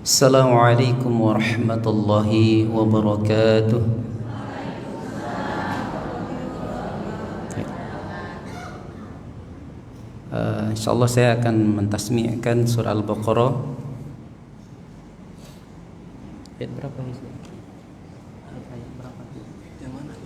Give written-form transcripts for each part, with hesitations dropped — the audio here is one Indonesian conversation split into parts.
Assalamualaikum warahmatullahi wabarakatuh. InsyaAllah saya akan mentasmi'kan surah Al-Baqarah. Ayat berapa ini? Ayat berapa? Yang mana?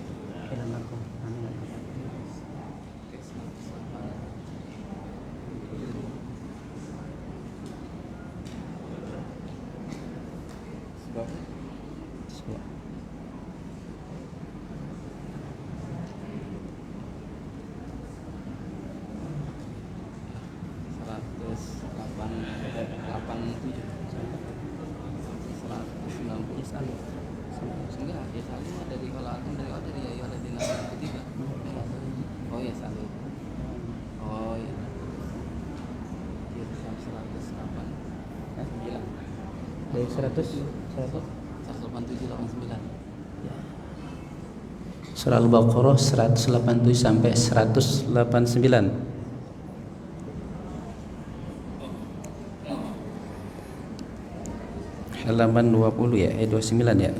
Dari 187-89 Surah Al-Baqarah 187 sampai 189. Halaman 20 ya, 29 ya.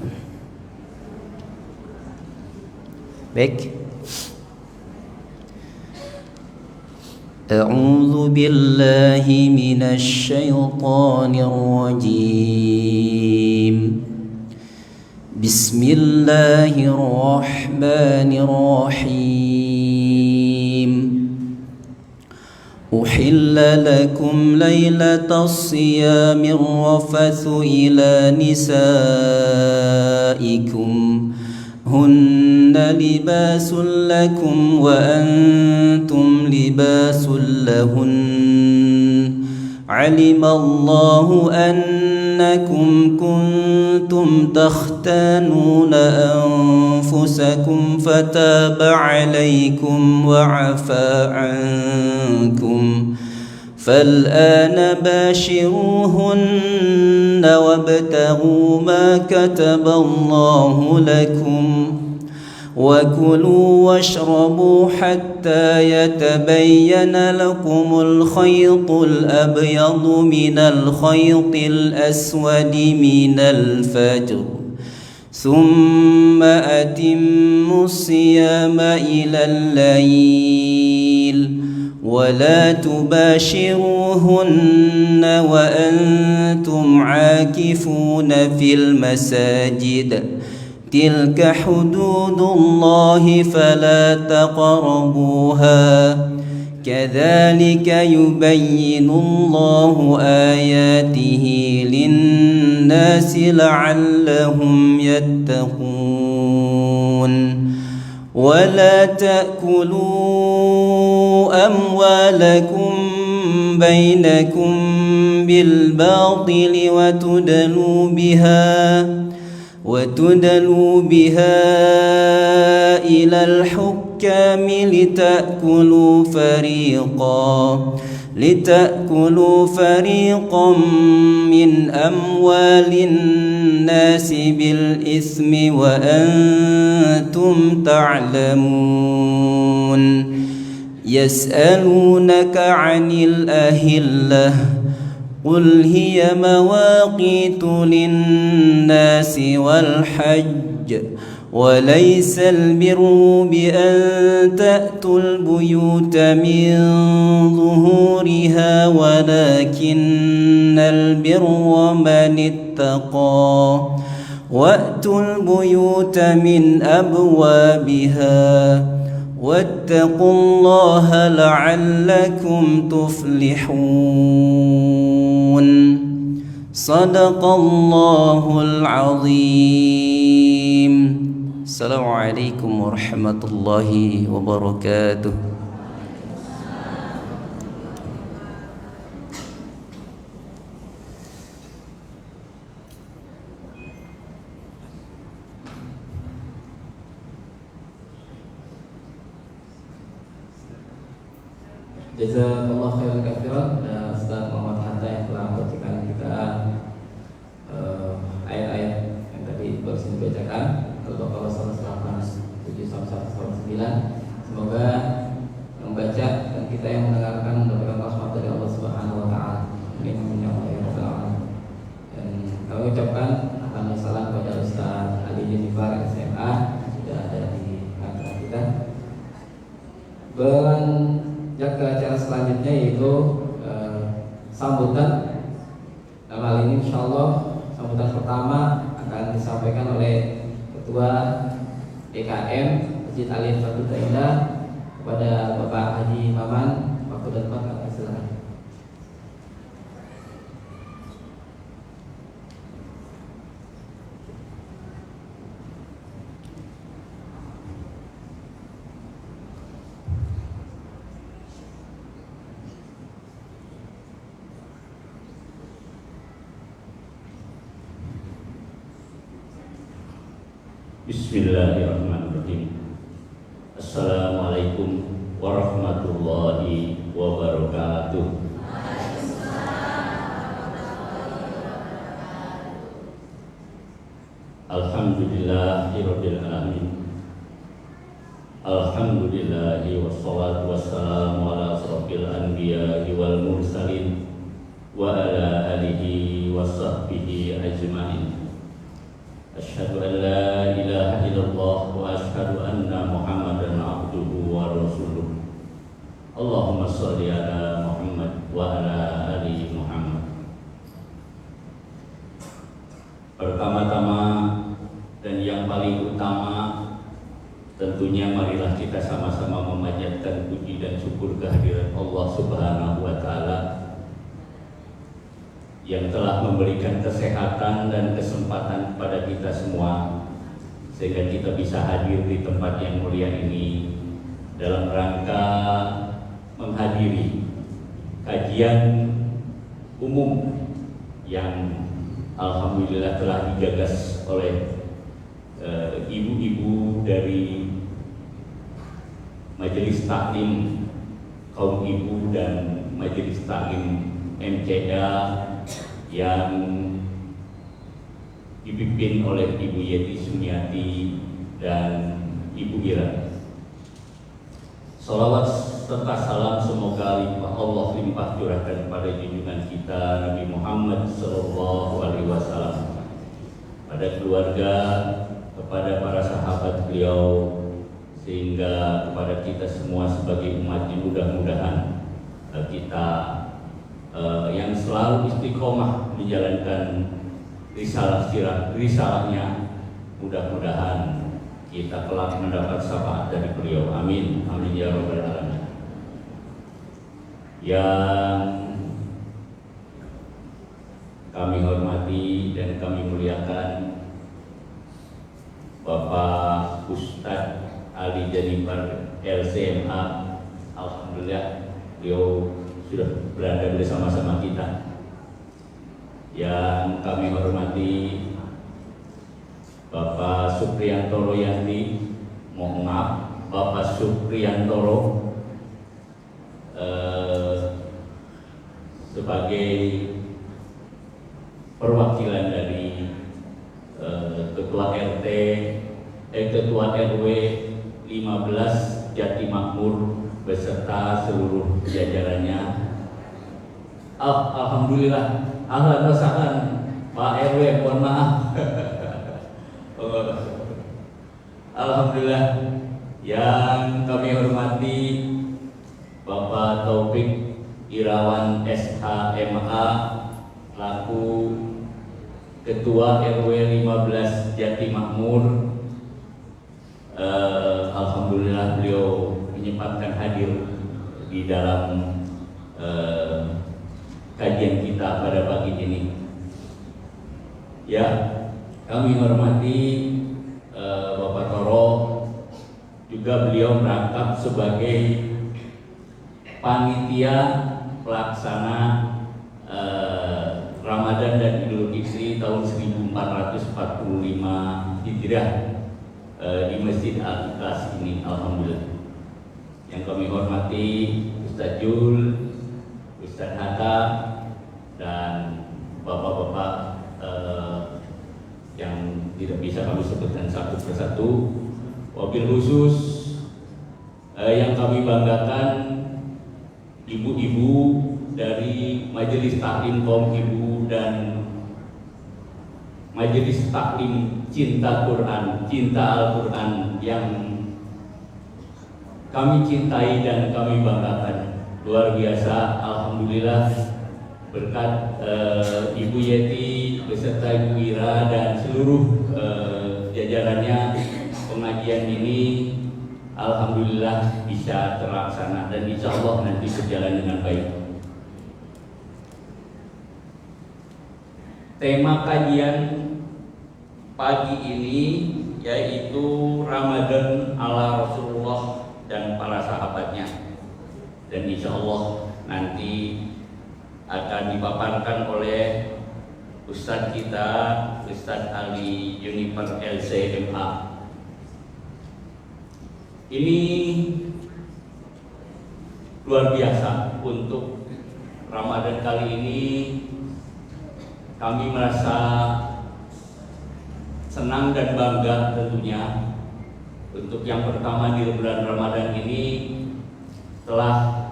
Baik. A'udzu billahi minasy syaithanir rajim. Bismillahirrahmanirrahim. Uhilla lakum lailatas siyamir rafathu ila nisaikum hunna libasul lakum wa antum libasul lahun. Alimallahu annakum kuntum takhtanuna anfusakum fataba alaykum wa afa ankum. فالآن باشروهن وابتغوا ما كتب الله لكم وكلوا واشربوا حتى يتبين لكم الخيط الأبيض من الخيط الأسود من الفجر ثم أتموا الصيام إلى الليل ولا تباشروهن وأنتم عاكفون في المساجد تلك حدود الله فلا تقربوها كذلك يبين الله آياته للناس لعلهم يتقون. ولا تأكلوا أموالكم بينكم بالباطل وتدلوا بها إلى الحكام لتأكلوا فريقا من أموال الناس بالإثم وأنتم تعلمون. يسألونك عن الأهلة قل هي مواقيت للناس والحج وليس البر بأن تأتوا البيوت من ظهورها ولكن البر من اتقى وأتوا البيوت من أبوابها واتقوا الله لعلكم تفلحون. صدق الله العظيم. Assalamualaikum warahmatullahi wabarakatuh. Jazakallah khairan katsiran Ustaz Muhammad Hatta yang telah membacakan kita ayat-ayat yang tadi baru dibacakan Al-Baqarah 187-189. Semoga membaca dan kita yang mendengarkan mendapatkan rahmat dari Allah Subhanahu wa taala. Amin ya rabbal alamin. Dan itu sambutan. Dalam hal ini insya Allah sambutan pertama akan disampaikan oleh Ketua EKM Masjid Alif Fatul Indah kepada Bapak Haji Maman. Waktu dan tempat kami silakan. Bismillahirrahmanirrahim. Assalamualaikum warahmatullahi wabarakatuh. Alhamdulillahirabbil alamin. Alhamdulillahi wassalatu wassalamu ala asrofil anbiya'i wal mursalin wa ala alihi wa sahbihi ajma'in. Asyhadu an la ilaha illallah wa asyhadu anna Muhammadan abduhu wa rasuluh. Allahumma shalli ala Muhammad wa ala ali Muhammad. Pertama-tama dan yang paling utama, tentunya marilah kita sama-sama memanjatkan puji dan syukur kehadirat Allah Subhanahu wa taala yang telah memberikan kesehatan dan kesempatan kepada kita semua sehingga kita bisa hadir di tempat yang mulia ini dalam rangka menghadiri kajian umum yang alhamdulillah telah digagas oleh ibu-ibu dari Majelis Taklim Kaum Ibu dan Majelis Taklim MCA yang dipimpin oleh Ibu Yeti Sumiati dan Ibu Ira. Salawat serta salam semoga limpah Allah limpah curahkan pada junjungan kita Nabi Muhammad SAW, pada keluarga, kepada para sahabat beliau, sehingga kepada kita semua sebagai umatnya mudah-mudahan kita yang selalu istiqomah menjalankan risalahnya, mudah-mudahan kita kelak mendapat syafaat dari beliau. Amin, amin ya rabbal alamin. Yang kami hormati dan kami muliakan Bapak Ustadz Ali Janibar LCMA, alhamdulillah beliau sudah berada bersama-sama kita. Yang kami hormati Bapak Supriyantoro Yandi, mohon maaf Bapak Supriyantoro sebagai perwakilan dari Ketua RT, Ketua RW 15 Jati Makmur beserta seluruh jajarannya. Alhamdulillah, ahlan wa sahlan Pak RW, mohon maaf. Alhamdulillah. Yang kami hormati Bapak Taufik Irawan SHMA laku Ketua RW 15 Jati Makmur. Alhamdulillah beliau menyempatkan hadir di dalam kajian kita pada pagi ini. Ya, kami hormati Bapak Toro, juga beliau merangkap sebagai panitia pelaksana Ramadan dan Idul Fitri tahun 1445 Hijriah di Masjid Al-Ikhlas ini, alhamdulillah. Yang kami hormati Ustadz Jul, Ustadz Hatta, dan bapak-bapak yang tidak bisa kami sebutkan satu persatu. Wabil khusus yang kami banggakan ibu-ibu dari Majelis Taklim Kaum Ibu dan Majelis Taklim Cinta Quran, Cinta Al-Quran yang kami cintai dan kami banggakan. Luar biasa, alhamdulillah berkat Ibu Yeti beserta Ibu Ira dan seluruh jajarannya, pengajian ini alhamdulillah bisa terlaksana dan insya Allah nanti berjalan dengan baik. Tema kajian pagi ini yaitu Ramadan ala Rasulullah dan para sahabatnya, dan insya Allah nanti akan dipaparkan oleh Ustadz kita, Ustadz Ali Juniper LCMA. Ini luar biasa. Untuk Ramadan kali ini kami merasa senang dan bangga tentunya. Untuk yang pertama di bulan Ramadan ini telah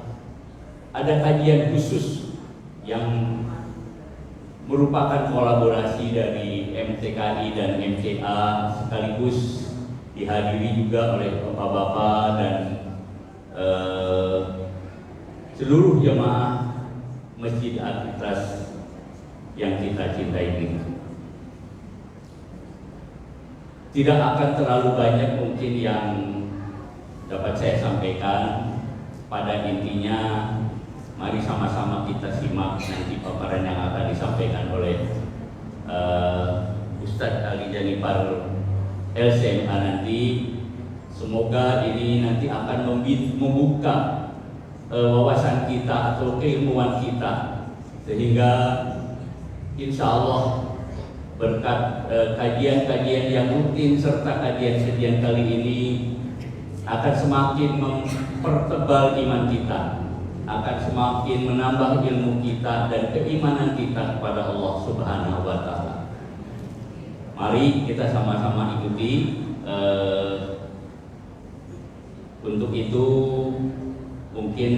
ada kajian khusus yang merupakan kolaborasi dari MTKI dan MCA, sekaligus dihadiri juga oleh bapak-bapak dan seluruh jemaah Masjid Al-Ikhlas yang kita cintai ini. Tidak akan terlalu banyak mungkin yang dapat saya sampaikan. Pada intinya, mari sama-sama kita simak nanti paparan yang akan disampaikan oleh Ustadz Ali Janipar LCMA nanti. Semoga ini nanti akan membuka wawasan kita atau keilmuan kita, sehingga insya Allah berkat kajian-kajian yang rutin serta kajian kali ini akan semakin mempertebal iman kita, akan semakin menambah ilmu kita dan keimanan kita kepada Allah Subhanahu wa Ta'ala. Mari kita sama-sama ikuti. Untuk itu mungkin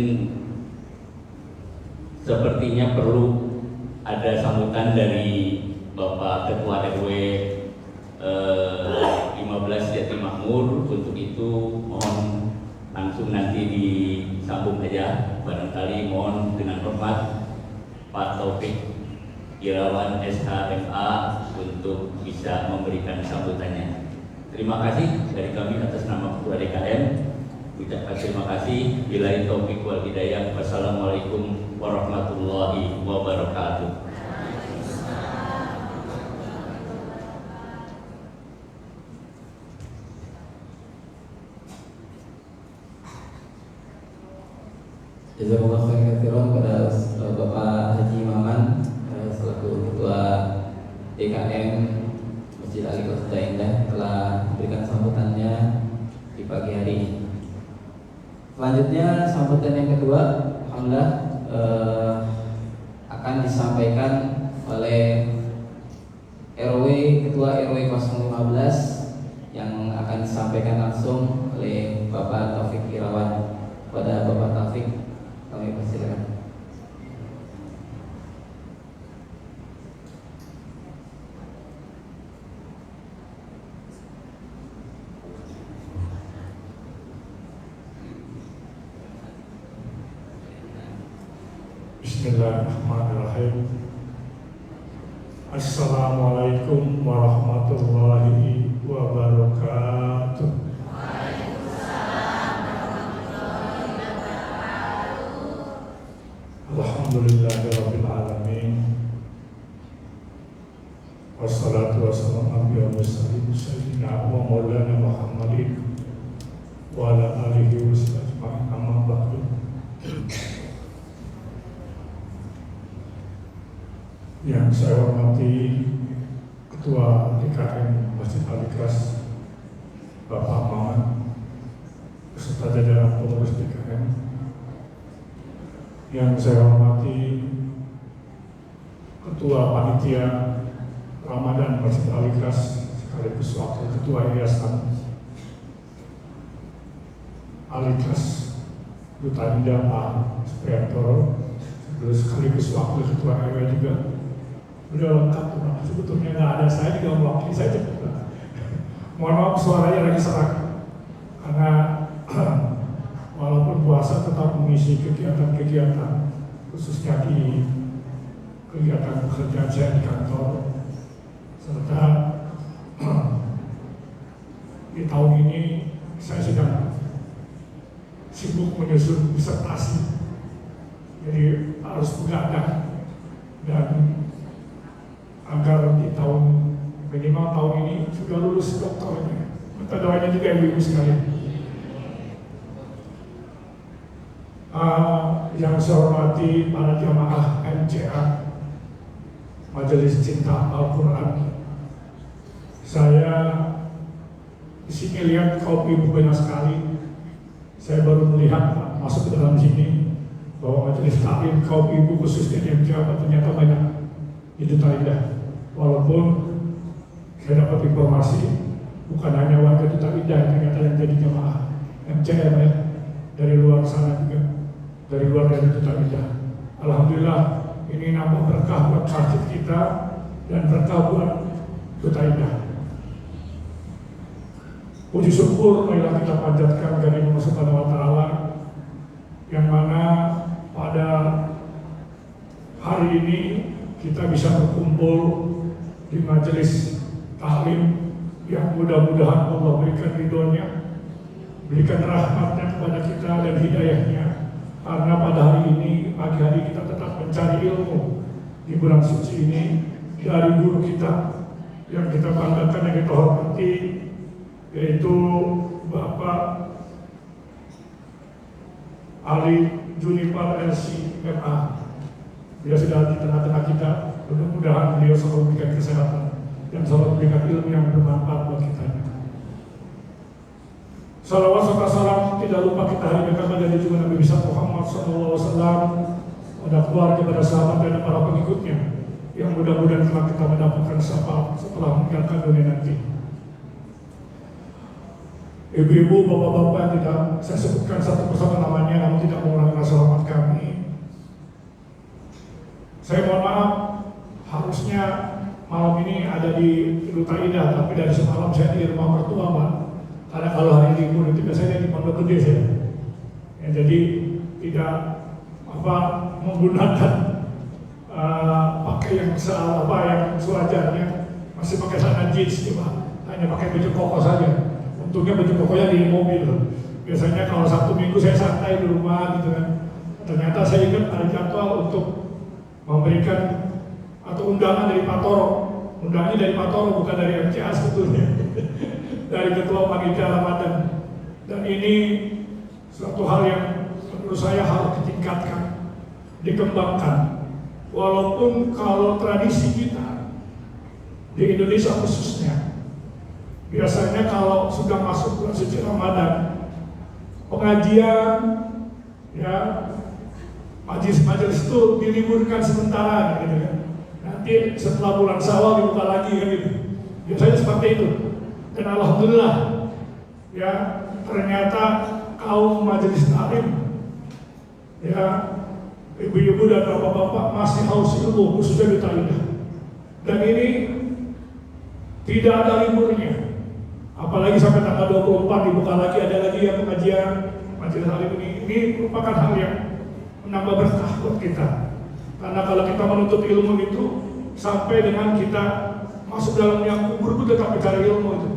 sepertinya perlu ada sambutan dari Bapak Ketua RW 15 Jati Makmur. Untuk itu mohon langsung nanti disambung aja. Barangkali mohon dengan hormat Pak Taufik Irawan SHMA untuk bisa memberikan sambutannya. Terima kasih dari kami atas nama Ketua DKM. Ucapkan terima kasih. Billahi taufiq wal hidayah. Wassalamualaikum warahmatullahi wabarakatuh. Jazakallah khairan kepada Bapak Haji Maman selaku Ketua DKM Masjid Al-Ikhlas Indah telah memberikan sambutannya di pagi hari ini. Selanjutnya sambutan yang kedua, alhamdulillah akan disampaikan oleh Ketua RW 015 yang akan disampaikan langsung oleh Bapak Taufik Irawan. Pada Bapak Taufik kami persilakan. Bismillahirrahmanirrahim. Assalamualaikum warahmatullahi wabarakatuh. Alhamdulillahirabbil alamin. Wassalatu wassalamu ala sayyidina wa maulana Muhammadin wa ala alihi wa sahbihi amma ba'du. Yang saya hormati Ketua DKM Masjid Al-Ikhlas Bapak Maman beserta jajaran pengurus DKM. Yang saya hormati Ketua Panitia Ramadan Masjid Al-Ikhlas sekaligus Wakil Ketua Yayasan Al-Ikhlas Duta Indah Pak Supriyantoro, sekaligus Wakil Ketua RW juga. Udah lengkap, sebetulnya nggak ada, saya juga mewakili saja. Mohon maaf suaranya lagi serak karena walaupun puasa tetap mengisi kegiatan-kegiatan khususnya di kegiatan pekerjaan saya di kantor, serta di tahun ini saya sedang sibuk menyusun disertasi, jadi harus begadang, dan agar di minimal tahun ini sudah lulus doktornya. Minta doanya juga ibu-ibu sekalian. Yang saya hormati para jamaah MCA, Majelis Cinta Al-Quran. Saya di sini lihat kaum ibu banyak sekali. Saya baru melihat masuk ke dalam sini bahwa majelis taklim kaum ibu khususnya di MCA ternyata banyak di Duta Indah. Walaupun saya dapat informasi bukan hanya warga Duta Indah ternyata yang jadi jamaah MCM ya, dari luar sana juga, dari luar dari Duta Indah. Alhamdulillah ini nambah berkah buat masjid kita dan berkah buat Duta Indah. Puji syukur marilah kita panjatkan kepada Allah Subhanahu wa Ta'ala, yang mana pada hari ini kita bisa berkumpul di majelis taklim yang mudah-mudahan Allah berikan ridhonya, berikan rahmatnya kepada kita dan hidayahnya, karena pada hari ini, pagi hari kita tetap mencari ilmu di bulan suci ini dari guru kita yang kita banggakan, yang kita hormati, yaitu Bapak Ali Juniper LC MA. Dia sudah di tengah-tengah kita. Mudah-mudahan beliau selalu memberikan kesehatan dan selalu memberikan ilmu yang bermanfaat buat kita. Salawat serta salam tidak lupa kita hadirkan pada juga Nabi besar Muhammad SAW, pada keluarga, pada sahabat dan para pengikutnya, yang mudah-mudahan telah kita mendapatkan syafaat setelah meninggalkan dunia nanti. Ibu-ibu, bapak-bapak yang tidak saya sebutkan satu persatu namanya, namun tidak mengurangi rasa hormat kami. Saya mohon maaf, harusnya malam ini ada di Duta Indah, tapi dari semalam saya di rumah mertua, Pak. Karena kalau hari libur itu biasanya di Pondok Gede saya. Ya, jadi tidak menggunakan pakai yang yang sewajarnya, masih pakai celana jeans, Pak. Hanya pakai baju koko saja. Untungnya baju kokonya di mobil. Biasanya kalau Sabtu Minggu saya santai di rumah gitu kan. Ternyata saya ingat ada jadwal untuk memberikan atau undangan dari Pak Toro. Undangannya dari Pak Toro, bukan dari MCA sebetulnya. Dari Ketua Panitia Ramadan. Dan ini suatu hal yang menurut saya harus ditingkatkan, dikembangkan. Walaupun kalau tradisi kita di Indonesia khususnya, biasanya kalau sudah masuk bulan suci Ramadan, pengajian, ya, majelis itu diliburkan sementara, gitu kan. Nanti setelah bulan Syawal dibuka lagi, kan gitu. Biasanya seperti itu. Dan alhamdulillah, ya, ternyata kaum majelis taklim, ya, ibu-ibu dan bapak-bapak masih haus ilmu khususnya di Duta Indah. Dan ini tidak ada liburnya. Apalagi sampai tanggal 24 dibuka lagi, ada lagi yang pengajian majelis taklim ini merupakan hal yang menambah berkah buat kita. Karena kalau kita menuntut ilmu itu sampai dengan kita masuk dalam yang kubur itu tetap mencari ilmu itu.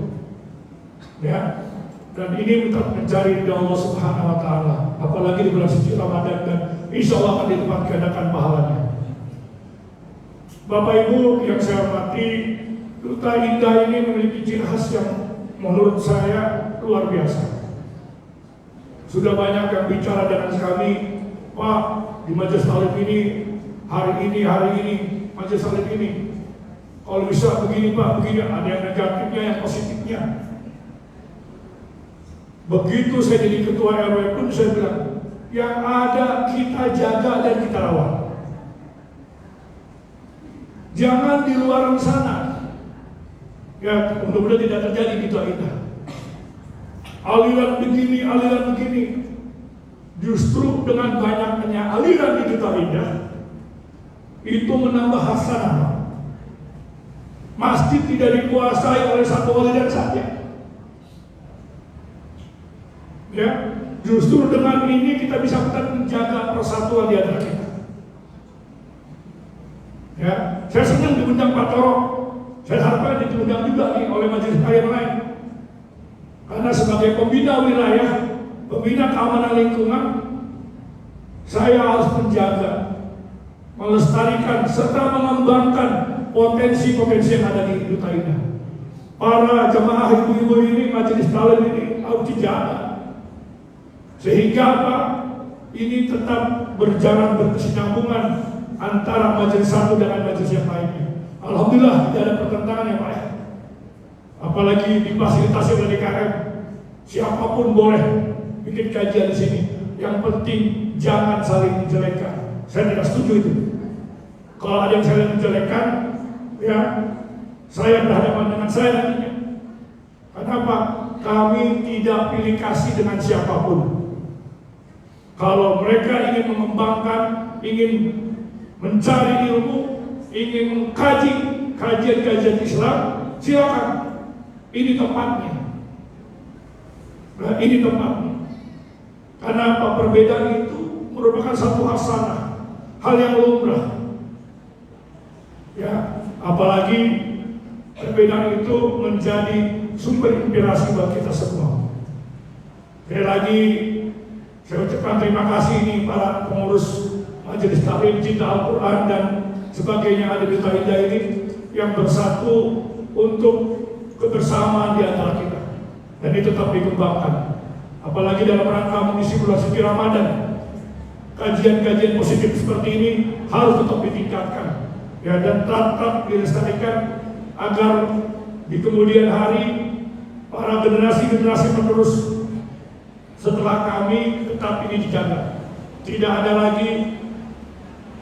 Ya. Dan ini kita mencari ridha Allah Subhanahu wa Ta'ala. Apalagi di bulan suci Ramadan, dan insya Allah akan dilipat gandakan pahalanya. Bapak Ibu yang saya hormati, Duta Indah ini memiliki ciri khas yang menurut saya luar biasa. Sudah banyak yang bicara dengan kami, Pak, di majelis taklim ini, hari ini, majelis taklim ini, kalau bisa begini Pak, begini, ada yang negatifnya, yang positifnya. Begitu saya jadi ketua RW pun saya bilang, yang ada kita jaga dan kita rawat. Jangan di luar sana. Ya, mudah-mudahan tidak terjadi di Duta Indah. Aliran begini. Justru dengan banyaknya aliran di Duta Indah, itu menambah hasanah. Masjid tidak dikuasai oleh satu aliran saja. Ya, justru dengan ini kita bisa menjaga persatuan di antara kita. Ya, saya senang diundang Pak Toro. Saya harapkan diundang juga nih oleh majelis yang lain. Karena sebagai pembina wilayah, pembina keamanan lingkungan, saya harus menjaga, melestarikan serta mengembangkan potensi-potensi yang ada di Duta Indah. Para jemaah ibu-ibu ini, majelis taklim ini harus dijaga. Sehingga apa? Ini tetap berjalan berkesinambungan antara majelis satu dengan majelis yang lainnya. Alhamdulillah tidak ada pertentangan yang baik. Apalagi difasilitasi oleh DKM. Siapapun boleh bikin kajian di sini. Yang penting jangan saling menjelekkan. Saya tidak setuju itu. Kalau ada yang saling menjelekkan, ya saya berhadapan dengan saya nantinya. Kenapa? Kami tidak pilih kasih dengan siapapun. Kalau mereka ingin mengembangkan, ingin mencari ilmu, ingin mengkaji kajian-kajian Islam, silakan. Ini tempatnya. Nah, ini tempatnya. Karena apa? Perbedaan itu merupakan satu hasanah, hal yang lumrah. Ya, apalagi perbedaan itu menjadi sumber inspirasi bagi kita semua. Sekali lagi saya ucapkan terima kasih nih para pengurus majelis taklim cinta Al-Quran dan sebagainya ada di Duta Indah ini yang bersatu untuk kebersamaan di antara kita, dan itu tetap dikembangkan. Apalagi dalam rangka mengisi bulan suci Ramadan, kajian-kajian positif seperti ini harus tetap ditingkatkan, ya, dan tetap dilestarikan agar di kemudian hari para generasi-generasi penerus setelah kami tetap ini dijaga. Tidak ada lagi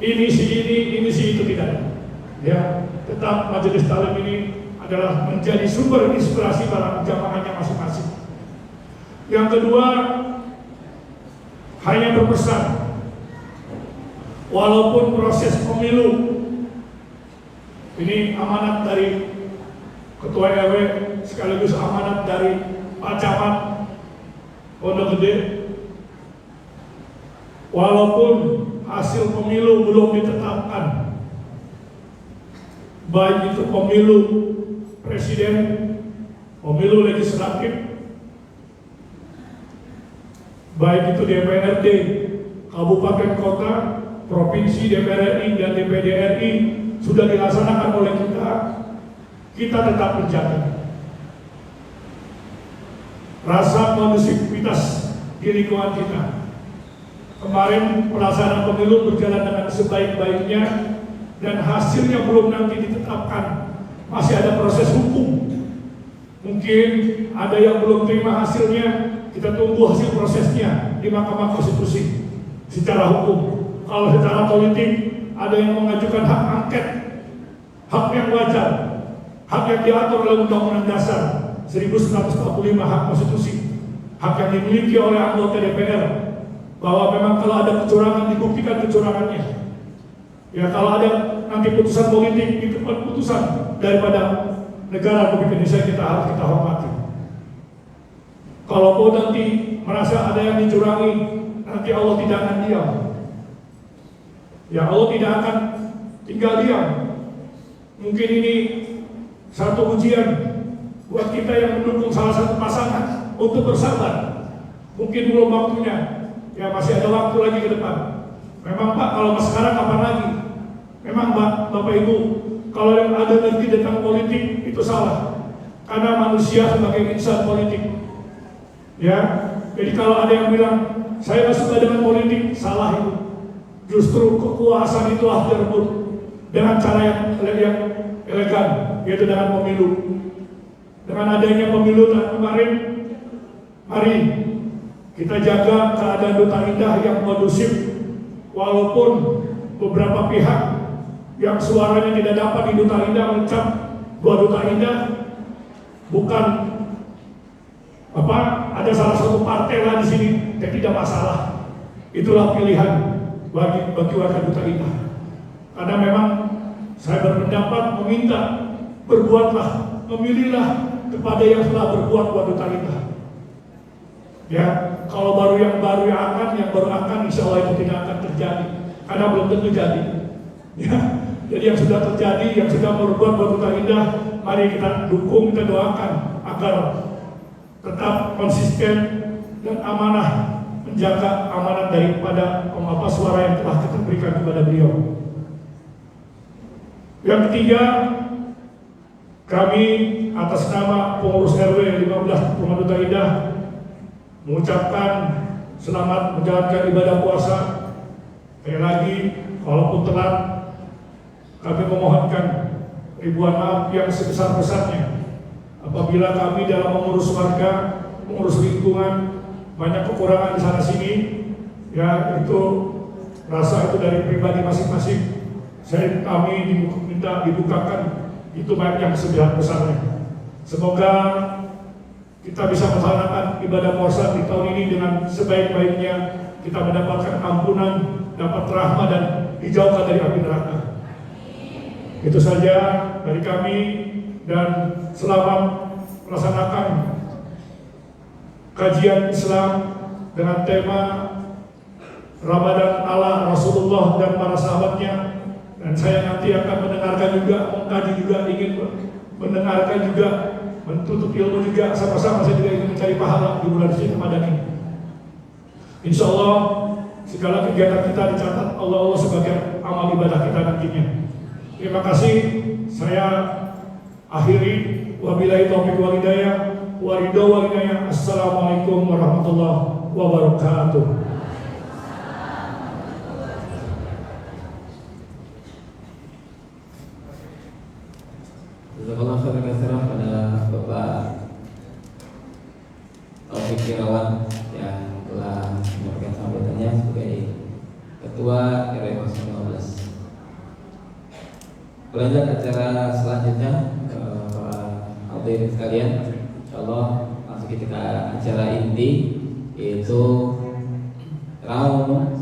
ini si itu, tidak ada. Ya, tetap majelis taklim ini adalah menjadi sumber inspirasi para jamaahnya masing-masing. Yang kedua, hanya berpesan, walaupun proses pemilu ini amanat dari Ketua RW sekaligus amanat dari Pak Camat Pondok Gede, walaupun hasil pemilu belum ditetapkan, baik itu pemilu presiden, pemilu legislatif, baik itu DPRD, kabupaten kota, provinsi, DPR RI dan DPD RI sudah dilaksanakan oleh kita tetap menjaga rasa kondusivitas di lingkungan kita. Kemarin pelaksanaan pemilu berjalan dengan sebaik-baiknya dan hasilnya belum nanti ditetapkan, masih ada proses hukum. Mungkin ada yang belum terima hasilnya, kita tunggu hasil prosesnya di Mahkamah Konstitusi secara hukum. Kalau secara politik ada yang mengajukan hak angket, hak yang wajar, hak yang diatur oleh Undang-Undang Dasar 1945, hak konstitusi, hak yang dimiliki oleh anggota DPR, bahwa memang kalau ada kecurangan dibuktikan kecurangannya. Ya, kalau ada nanti putusan politik itu putusan daripada negara Republik Indonesia, kita harus kita hormati. Kalau mau nanti merasa ada yang dicurangi, nanti Allah tidak akan diam. Ya, Allah tidak akan tinggal diam. Mungkin ini satu ujian buat kita yang mendukung salah satu pasangan untuk bersabar. Mungkin belum waktunya, ya masih ada waktu lagi ke depan. Memang Pak, kalau sekarang kapan lagi? Memang Bapak Ibu, kalau yang ada nanti tentang politik itu salah. Karena manusia sebagai insan politik. Ya, jadi kalau ada yang bilang saya nggak suka dengan politik, salah itu. Justru kekuasaan itu harus direbut dengan cara yang elegan, yaitu dengan pemilu. Dengan adanya pemilu kemarin, mari kita jaga keadaan Duta Indah yang kondusif, walaupun beberapa pihak yang suaranya tidak dapat di Duta Indah mencap bahwa Duta Indah bukan ada salah satu partai lah di sini, dan tidak masalah. Itulah pilihan bagi warga Duta Indah. Karena memang saya berpendapat meminta, berbuatlah, memilihlah kepada yang telah berbuat buat Duta Indah. Ya, kalau yang baru akan insya Allah itu tidak akan terjadi, karena belum tentu jadi. Ya, Jadi yang sudah terjadi, yang sudah berbuat Kota Indah, mari kita dukung, kita doakan agar tetap konsisten dan amanah, menjaga amanat daripada suara yang telah kita berikan kepada beliau. Yang ketiga, kami atas nama pengurus RW 15 Perumahan Duta Indah mengucapkan selamat menjalankan ibadah puasa. Sekali lagi, walaupun telat, kami memohonkan ribuan maaf yang sebesar-besarnya apabila kami dalam mengurus warga, mengurus lingkungan, banyak kekurangan di sana sini. Ya, itu rasa itu dari pribadi masing-masing. Kami minta dibukakan itu baik yang sebesar-besarnya. Semoga kita bisa melaksanakan ibadah puasa di tahun ini dengan sebaik-baiknya. Kita mendapatkan ampunan, dapat rahmat dan dijauhkan dari api neraka. Itu saja dari kami, dan selamat melaksanakan kajian Islam dengan tema Ramadan ala Rasulullah dan para sahabatnya. Dan saya nanti akan mendengarkan juga, mengkaji juga, ingin mendengarkan juga, menuntut ilmu juga, sama-sama saya juga ingin mencari pahala di bulan suci Ramadan ini. Insya Allah segala kegiatan kita dicatat Allah sebagai amal ibadah kita nantinya. Terima kasih. Saya akhiri. Wabillahi taufiq wal hidayah. Waridho wal hidayah. Assalamualaikum warahmatullahi wabarakatuh. Jazakallah khairan katsiran pada Bapak Taufik Irawan yang telah memberikan sambutannya sebagai Ketua RW 15. Berlanjut acara selanjutnya para hadirin sekalian, insyaallah masuk kita ke acara inti, yaitu raum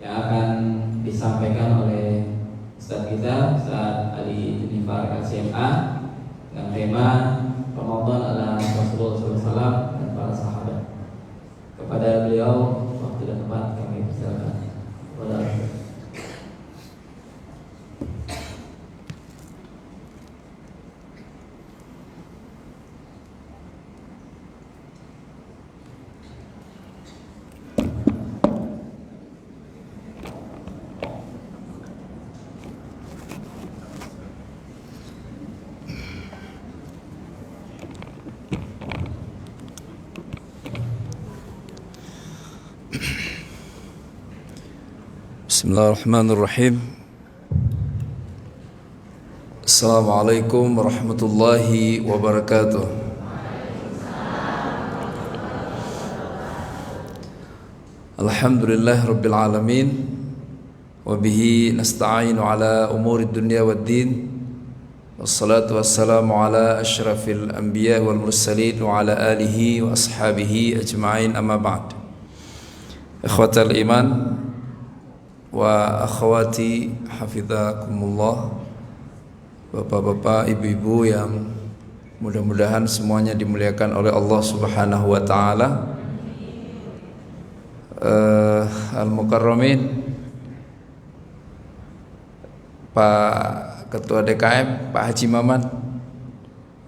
yang akan disampaikan oleh Ustaz kita, Ustaz Ali Junifar LCMA, dengan tema Ramadan ala Rasulullah SAW dan para sahabat. Kepada beliau waktu dan tempat kami persilakan. Bismillahirrahmanirrahim. Assalamualaikum warahmatullahi wabarakatuh. Alhamdulillah rabbil alamin, wa bihi nasta'inu ala umuri dunya waddin, wassalatu wassalamu ala asyrafil anbiya wal mursalin wa ala alihi wa ashabihi ajma'in, amma ba'd. Ikhwatal iman wa akhwati hafizakumullah, bapak-bapak, ibu-ibu yang mudah-mudahan semuanya dimuliakan oleh Allah Subhanahu wa taala. Al-Mukarramin, Pak Ketua DKM Pak Haji Maman,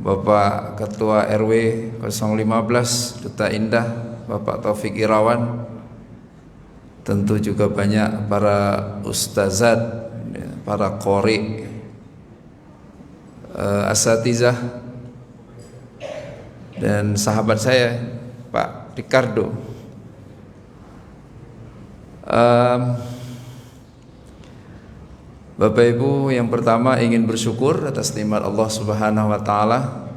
Bapak Ketua RW 015 Duta Indah Bapak Taufik Irawan, tentu juga banyak para ustazat, para qori, asatizah, dan sahabat saya Pak Ricardo. Bapak Ibu, yang pertama ingin bersyukur atas nikmat Allah Subhanahu wa taala.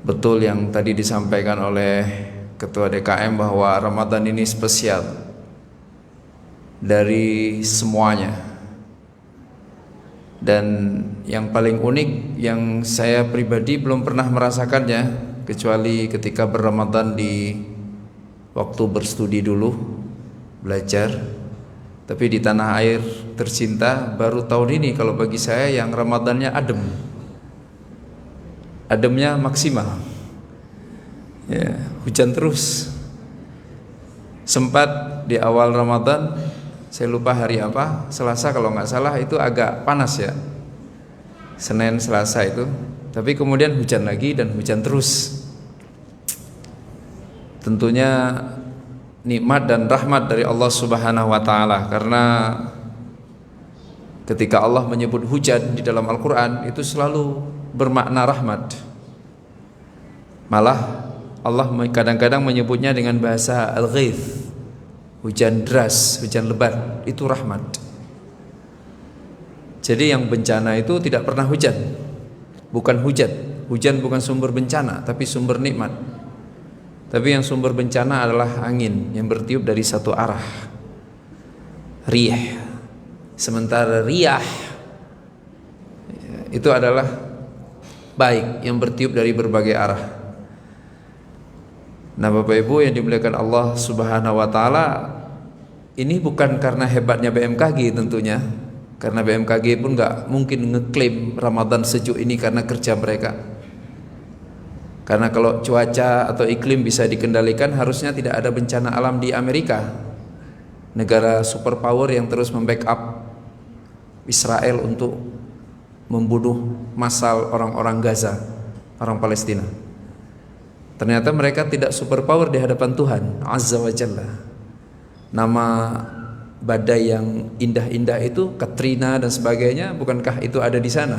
Betul yang tadi disampaikan oleh Ketua DKM bahwa Ramadan ini spesial dari semuanya. Dan yang paling unik yang saya pribadi belum pernah merasakannya kecuali ketika berRamadan di waktu berstudi dulu, belajar. Tapi di tanah air tercinta baru tahun ini kalau bagi saya yang Ramadannya adem. Ademnya maksimal. Ya, hujan terus. Sempat di awal Ramadan Saya lupa hari apa, Selasa kalau nggak salah, itu agak panas ya, Senin Selasa itu. Tapi kemudian hujan lagi dan hujan terus. Tentunya nikmat dan rahmat dari Allah Subhanahu wa taala, karena ketika Allah menyebut hujan di dalam Al-Qur'an itu selalu bermakna rahmat. Malah Allah kadang-kadang menyebutnya dengan bahasa al-ghith, hujan deras, hujan lebat, itu rahmat. Jadi yang bencana itu tidak pernah hujan, bukan hujan. Hujan bukan sumber bencana, tapi sumber nikmat. Tapi yang sumber bencana adalah angin yang bertiup dari satu arah, riyah. Sementara riyah itu adalah baik, yang bertiup dari berbagai arah. Nah, Bapak Ibu yang dimuliakan Allah Subhanahu wa taala, ini bukan karena hebatnya BMKG tentunya, karena BMKG pun nggak mungkin ngeklaim Ramadan sejuk ini karena kerja mereka. Karena kalau cuaca atau iklim bisa dikendalikan, harusnya tidak ada bencana alam di Amerika, negara superpower yang terus membackup Israel untuk membunuh massal orang-orang Gaza, orang Palestina. Ternyata mereka tidak superpower di hadapan Tuhan Azza wa Jalla. Nama badai yang indah-indah itu, Katrina dan sebagainya, bukankah itu ada di sana?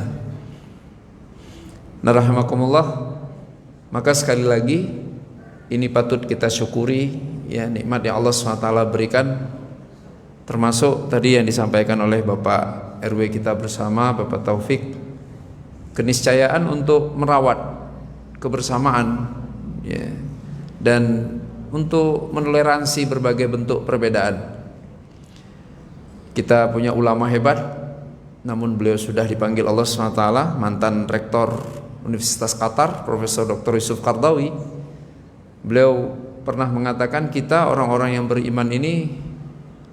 Nah, rahimakumullah. Maka sekali lagi ini patut kita syukuri ya, nikmat yang Allah SWT berikan, termasuk tadi yang disampaikan oleh Bapak RW kita bersama, Bapak Taufik, keniscayaan untuk merawat kebersamaan ya, dan untuk menoleransi berbagai bentuk perbedaan. Kita punya ulama hebat, namun beliau sudah dipanggil Allah SWT, mantan rektor Universitas Qatar, Profesor Dr. Yusuf Qardawi. Beliau pernah mengatakan, kita orang-orang yang beriman ini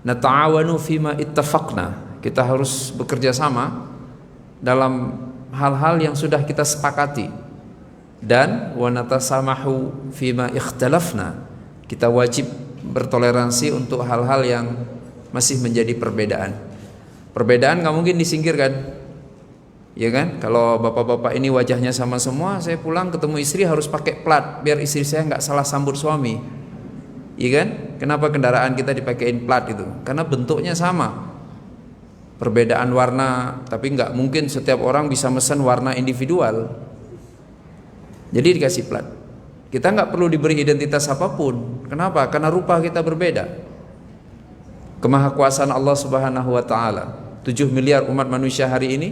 nata'awanu fima ittafaqna, kita harus bekerja sama dalam hal-hal yang sudah kita sepakati, dan wa natasamahu fima ikhtalafna, kita wajib bertoleransi untuk hal-hal yang masih menjadi perbedaan. Perbedaan nggak mungkin disingkirkan, ya kan? Kalau bapak-bapak ini wajahnya sama semua, saya pulang ketemu istri harus pakai plat biar istri saya nggak salah sambut suami, ya kan? Kenapa kendaraan kita dipakein plat itu? Karena bentuknya sama. Perbedaan warna, tapi nggak mungkin setiap orang bisa mesen warna individual. Jadi dikasih plat. Kita nggak perlu diberi identitas apapun. Kenapa? Karena rupa kita berbeda. Kemahakuasaan Allah Subhanahu wa taala, 7 miliar umat manusia hari ini,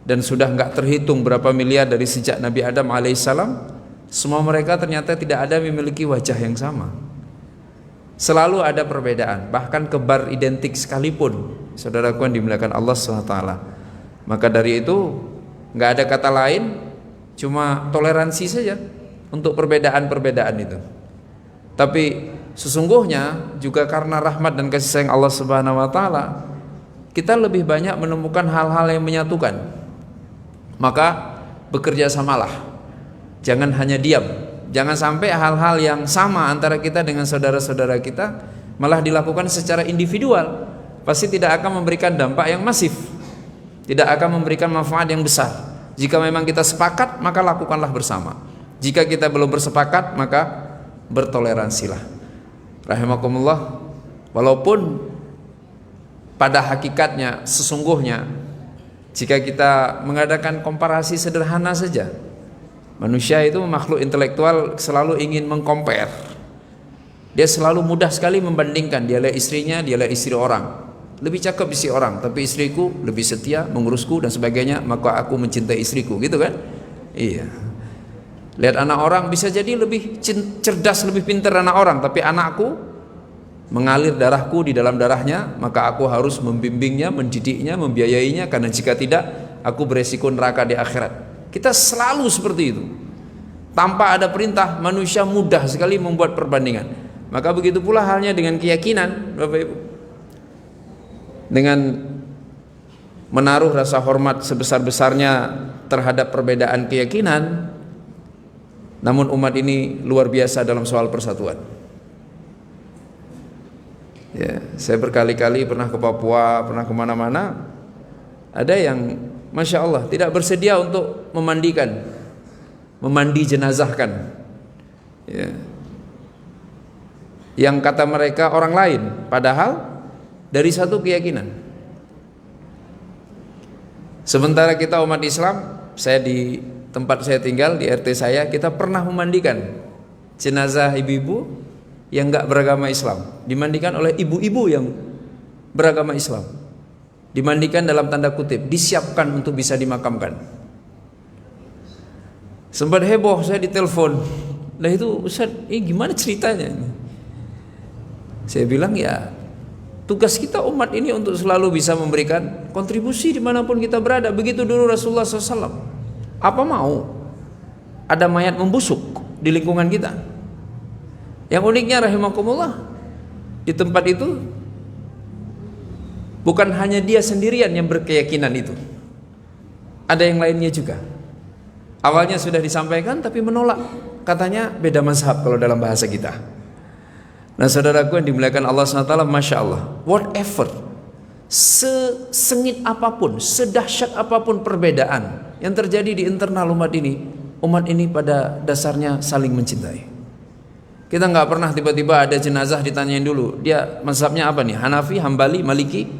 dan sudah nggak terhitung berapa miliar dari sejak Nabi Adam alaihissalam, semua mereka ternyata tidak ada memiliki wajah yang sama. Selalu ada perbedaan, bahkan kebar identik sekalipun, saudaraku yang dimuliakan Allah SWT. Maka dari itu nggak ada kata lain, cuma toleransi saja untuk perbedaan-perbedaan itu. Tapi sesungguhnya juga karena rahmat dan kasih sayang Allah Subhanahu wa taala, kita lebih banyak menemukan hal-hal yang menyatukan. Maka bekerja samalah, jangan hanya diam. Jangan sampai hal-hal yang sama antara kita dengan saudara-saudara kita malah dilakukan secara individual, pasti tidak akan memberikan dampak yang masif, tidak akan memberikan manfaat yang besar. Jika memang kita sepakat, maka lakukanlah bersama. Jika kita belum bersepakat, maka bertoleransilah. Rahimakumullah. Walaupun pada hakikatnya, sesungguhnya, jika kita mengadakan komparasi sederhana saja, manusia itu makhluk intelektual, selalu ingin mengcompare. Dia selalu mudah sekali membandingkan. Dia lihat istrinya, dia lihat istri orang, lebih cakep istri orang, tapi istriku lebih setia, mengurusku dan sebagainya, maka aku mencintai istriku, gitu kan? Iya. Lihat anak orang, bisa jadi lebih cerdas, lebih pintar anak orang, tapi anakku mengalir darahku di dalam darahnya, maka aku harus membimbingnya, mendidiknya, membiayainya, karena jika tidak aku beresiko neraka di akhirat. Kita selalu seperti itu. Tanpa ada perintah, manusia mudah sekali membuat perbandingan. Maka begitu pula halnya dengan keyakinan, Bapak Ibu. Dengan menaruh rasa hormat sebesar-besarnya terhadap perbedaan keyakinan, namun umat ini luar biasa dalam soal persatuan. Ya, saya berkali-kali pernah ke Papua, pernah kemana-mana. Ada yang Masya Allah tidak bersedia untuk memandi jenazahkan. Ya. Yang kata mereka orang lain, padahal dari satu keyakinan. Sementara kita umat Islam, saya di tempat saya tinggal di RT saya, kita pernah memandikan jenazah ibu-ibu yang enggak beragama Islam, dimandikan oleh ibu-ibu yang beragama Islam, dimandikan dalam tanda kutip, disiapkan untuk bisa dimakamkan. Sempat heboh, saya ditelepon, lah itu Ustaz, gimana ceritanya? Saya bilang ya, tugas kita umat ini untuk selalu bisa memberikan kontribusi dimanapun kita berada. Begitu dulu Rasulullah SAW. Apa mau ada mayat membusuk di lingkungan kita? Yang uniknya rahimakumullah, di tempat itu bukan hanya dia sendirian yang berkeyakinan itu, ada yang lainnya juga. Awalnya sudah disampaikan tapi menolak, katanya beda mazhab kalau dalam bahasa kita. Nah saudaraku yang dimuliakan Allah SWT, Masya Allah, whatever, sesengit apapun, sedahsyat apapun perbedaan yang terjadi di internal umat ini pada dasarnya saling mencintai. Kita nggak pernah tiba-tiba ada jenazah ditanyain dulu, dia mazhabnya apa nih? Hanafi, Hambali, Maliki?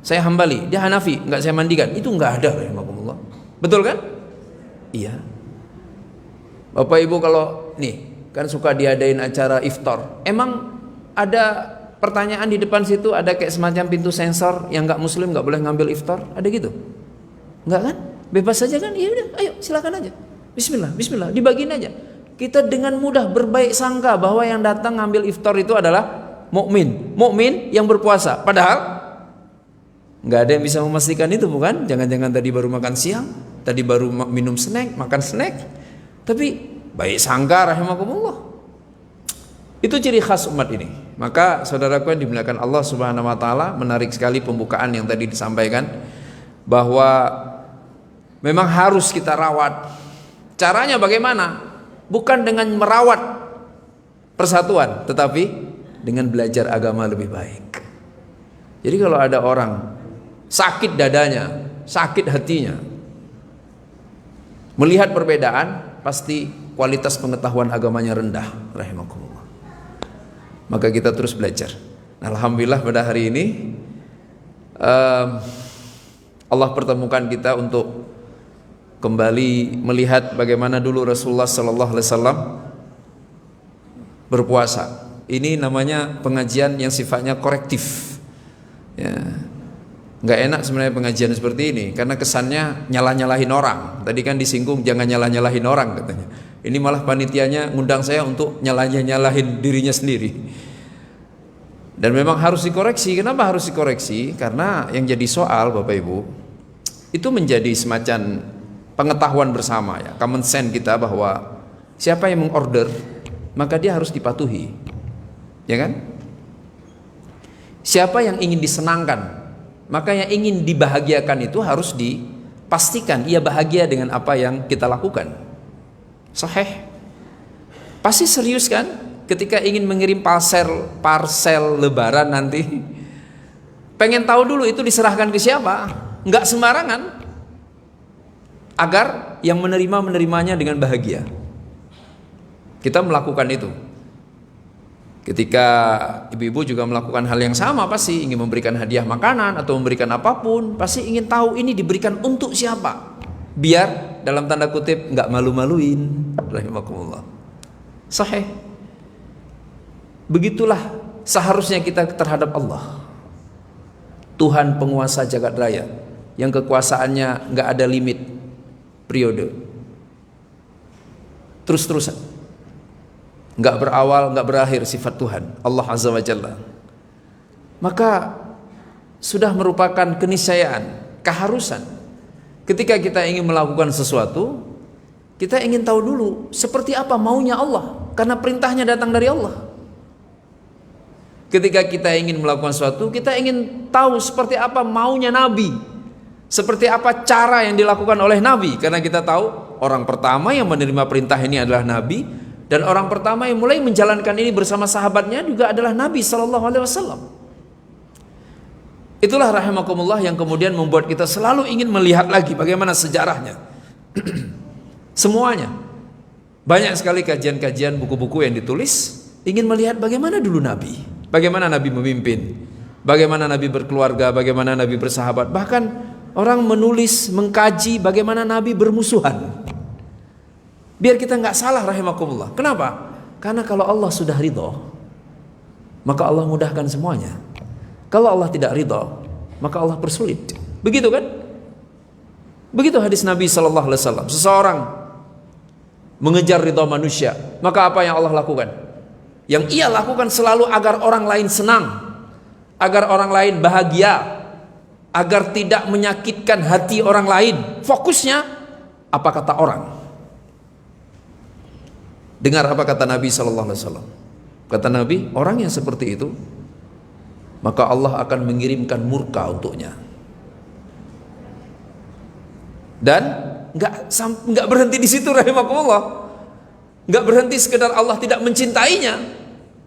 Saya Hambali, dia Hanafi, nggak saya mandikan. Itu nggak ada, rahimahumullah. Betul kan? Iya. Bapak Ibu kalau nih kan suka diadain acara iftar, emang ada pertanyaan di depan situ, ada kayak semacam pintu sensor yang nggak muslim nggak boleh ngambil iftar, ada gitu? Nggak kan? Bebas saja kan? Iya udah, ayo silakan aja. Bismillah, Bismillah, dibagiin aja. Kita dengan mudah berbaik sangka bahwa yang datang ngambil iftar itu adalah mukmin yang berpuasa. Padahal nggak ada yang bisa memastikan itu, bukan? Jangan-jangan tadi baru makan siang, tadi baru minum snack, makan snack, tapi baik sangka rahimakumullah. Itu ciri khas umat ini. Maka saudaraku yang dimuliakan Allah Subhanahu wa taala, menarik sekali pembukaan yang tadi disampaikan bahwa memang harus kita rawat. Caranya bagaimana? Bukan dengan merawat persatuan, tetapi dengan belajar agama lebih baik. Jadi kalau ada orang sakit dadanya, sakit hatinya, melihat perbedaan, pasti kualitas pengetahuan agamanya rendah, rahimakumullah. Maka kita terus belajar. Alhamdulillah pada hari ini Allah pertemukan kita untuk kembali melihat bagaimana dulu Rasulullah Sallallahu Alaihi Wasallam berpuasa. Ini namanya pengajian yang sifatnya korektif. Ya, nggak enak sebenarnya pengajian seperti ini karena kesannya nyalah-nyalahin orang. Tadi kan disinggung jangan nyalah-nyalahin orang katanya. Ini malah panitianya ngundang saya untuk nyalahin dirinya sendiri. Dan memang harus dikoreksi. Kenapa harus dikoreksi? Karena yang jadi soal Bapak Ibu, itu menjadi semacam pengetahuan bersama ya, common sense kita bahwa siapa yang mengorder maka dia harus dipatuhi. Ya kan? Siapa yang ingin disenangkan, maka yang ingin dibahagiakan itu harus dipastikan ia bahagia dengan apa yang kita lakukan. Sahih. Pasti serius kan ketika ingin mengirim parcel lebaran nanti. Pengen tahu dulu itu diserahkan ke siapa? Enggak sembarangan. Agar yang menerimanya dengan bahagia. Kita melakukan itu. Ketika ibu-ibu juga melakukan hal yang sama, pasti ingin memberikan hadiah makanan atau memberikan apapun, pasti ingin tahu ini diberikan untuk siapa. Biar dalam tanda kutip nggak malu-maluin, rahimakumullah. Sahih. Begitulah seharusnya kita terhadap Allah, Tuhan penguasa jagat raya, yang kekuasaannya nggak ada limit periode, terus-terusan, nggak berawal nggak berakhir sifat Tuhan Allah Azza wa Jalla. Maka sudah merupakan keniscayaan, keharusan. Ketika kita ingin melakukan sesuatu, kita ingin tahu dulu seperti apa maunya Allah, karena perintahnya datang dari Allah. Ketika kita ingin melakukan sesuatu, kita ingin tahu seperti apa maunya Nabi, seperti apa cara yang dilakukan oleh Nabi, karena kita tahu orang pertama yang menerima perintah ini adalah Nabi, dan orang pertama yang mulai menjalankan ini bersama sahabatnya juga adalah Nabi Sallallahu Alaihi Wasallam. Itulah rahimakumullah yang kemudian membuat kita selalu ingin melihat lagi bagaimana sejarahnya. Semuanya. Banyak sekali kajian-kajian, buku-buku yang ditulis ingin melihat bagaimana dulu Nabi, bagaimana Nabi memimpin, bagaimana Nabi berkeluarga, bagaimana Nabi bersahabat. Bahkan orang menulis, mengkaji bagaimana Nabi bermusuhan. Biar kita nggak salah rahimakumullah. Kenapa? Karena kalau Allah sudah ridho, maka Allah mudahkan semuanya. Kalau Allah tidak ridho, maka Allah persulit. Begitu kan? Begitu hadis Nabi sallallahu alaihi wasallam. Seseorang mengejar ridho manusia, maka apa yang Allah lakukan? Yang ia lakukan selalu agar orang lain senang, agar orang lain bahagia, agar tidak menyakitkan hati orang lain. Fokusnya apa kata orang? Dengar apa kata Nabi sallallahu alaihi wasallam. Kata Nabi, orang yang seperti itu, maka Allah akan mengirimkan murka untuknya. Dan nggak berhenti di situ rahimakumullah. Nggak berhenti sekedar Allah tidak mencintainya,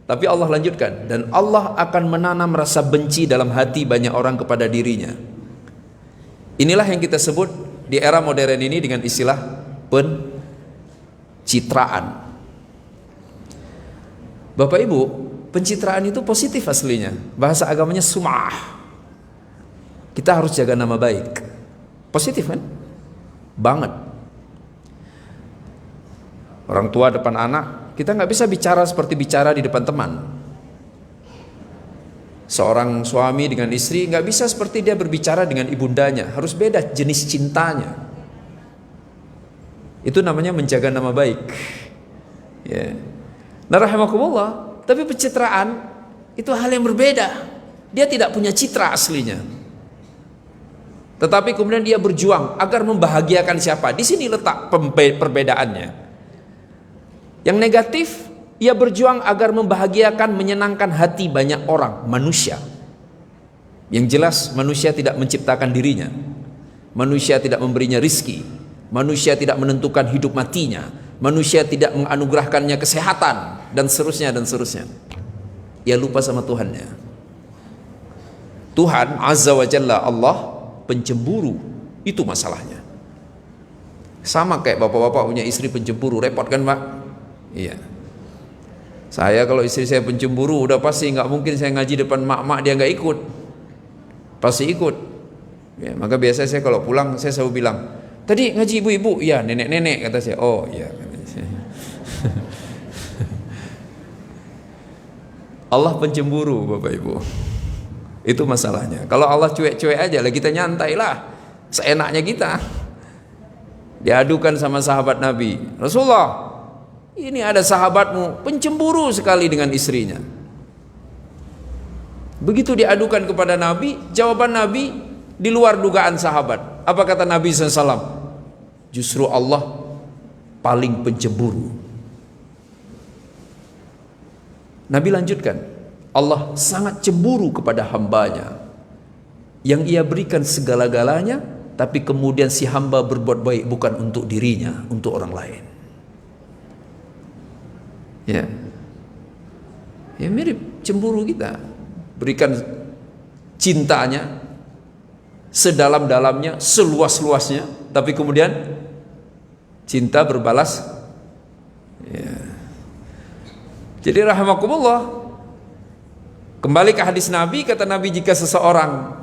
tapi Allah lanjutkan, dan Allah akan menanam rasa benci dalam hati banyak orang kepada dirinya. Inilah yang kita sebut di era modern ini dengan istilah pencitraan. Bapak Ibu, pencitraan itu positif aslinya. Bahasa agamanya sum'ah. Kita harus jaga nama baik. Positif kan? Banget. Orang tua depan anak, kita nggak bisa bicara seperti bicara di depan teman. Seorang suami dengan istri nggak bisa seperti dia berbicara dengan ibundanya. Harus beda jenis cintanya. Itu namanya menjaga nama baik. Ya. Nah rahimakumullah, tapi pencitraan itu hal yang berbeda. Dia tidak punya citra aslinya, tetapi kemudian dia berjuang agar membahagiakan siapa. Di sini letak perbedaannya. Yang negatif, ia berjuang agar membahagiakan, menyenangkan hati banyak orang, manusia. Yang jelas manusia tidak menciptakan dirinya, manusia tidak memberinya rizki, manusia tidak menentukan hidup matinya, manusia tidak menganugerahkannya kesehatan, dan seterusnya dan seterusnya. Ia lupa sama Tuhannya. Tuhan Azza wa Jalla, Allah pencemburu. Itu masalahnya. Sama kayak bapak-bapak punya istri pencemburu, repot kan Pak? Iya. Saya kalau istri saya pencemburu, udah pasti nggak mungkin saya ngaji depan mak-mak dia nggak ikut. Pasti ikut. Ya, maka biasa saya kalau pulang saya selalu bilang, tadi ngaji ibu-ibu, ya nenek-nenek, kata saya. Oh iya. Allah pencemburu Bapak Ibu. Itu masalahnya. Kalau Allah cuek-cuek aja lah, kita nyantai lah, seenaknya kita. Diadukan sama sahabat Nabi, Rasulullah, ini ada sahabatmu pencemburu sekali dengan istrinya. Begitu diadukan kepada Nabi, jawaban Nabi di luar dugaan sahabat. Apa kata Nabi SAW? Justru Allah paling pencemburu. Nabi lanjutkan, Allah sangat cemburu kepada hambanya yang ia berikan segala-galanya, tapi kemudian si hamba berbuat baik bukan untuk dirinya, untuk orang lain. Ya, ya mirip cemburu kita. Berikan cintanya sedalam-dalamnya, seluas-luasnya, tapi kemudian cinta berbalas. Ya. Jadi rahimakumullah, kembali ke hadis Nabi, kata Nabi, jika seseorang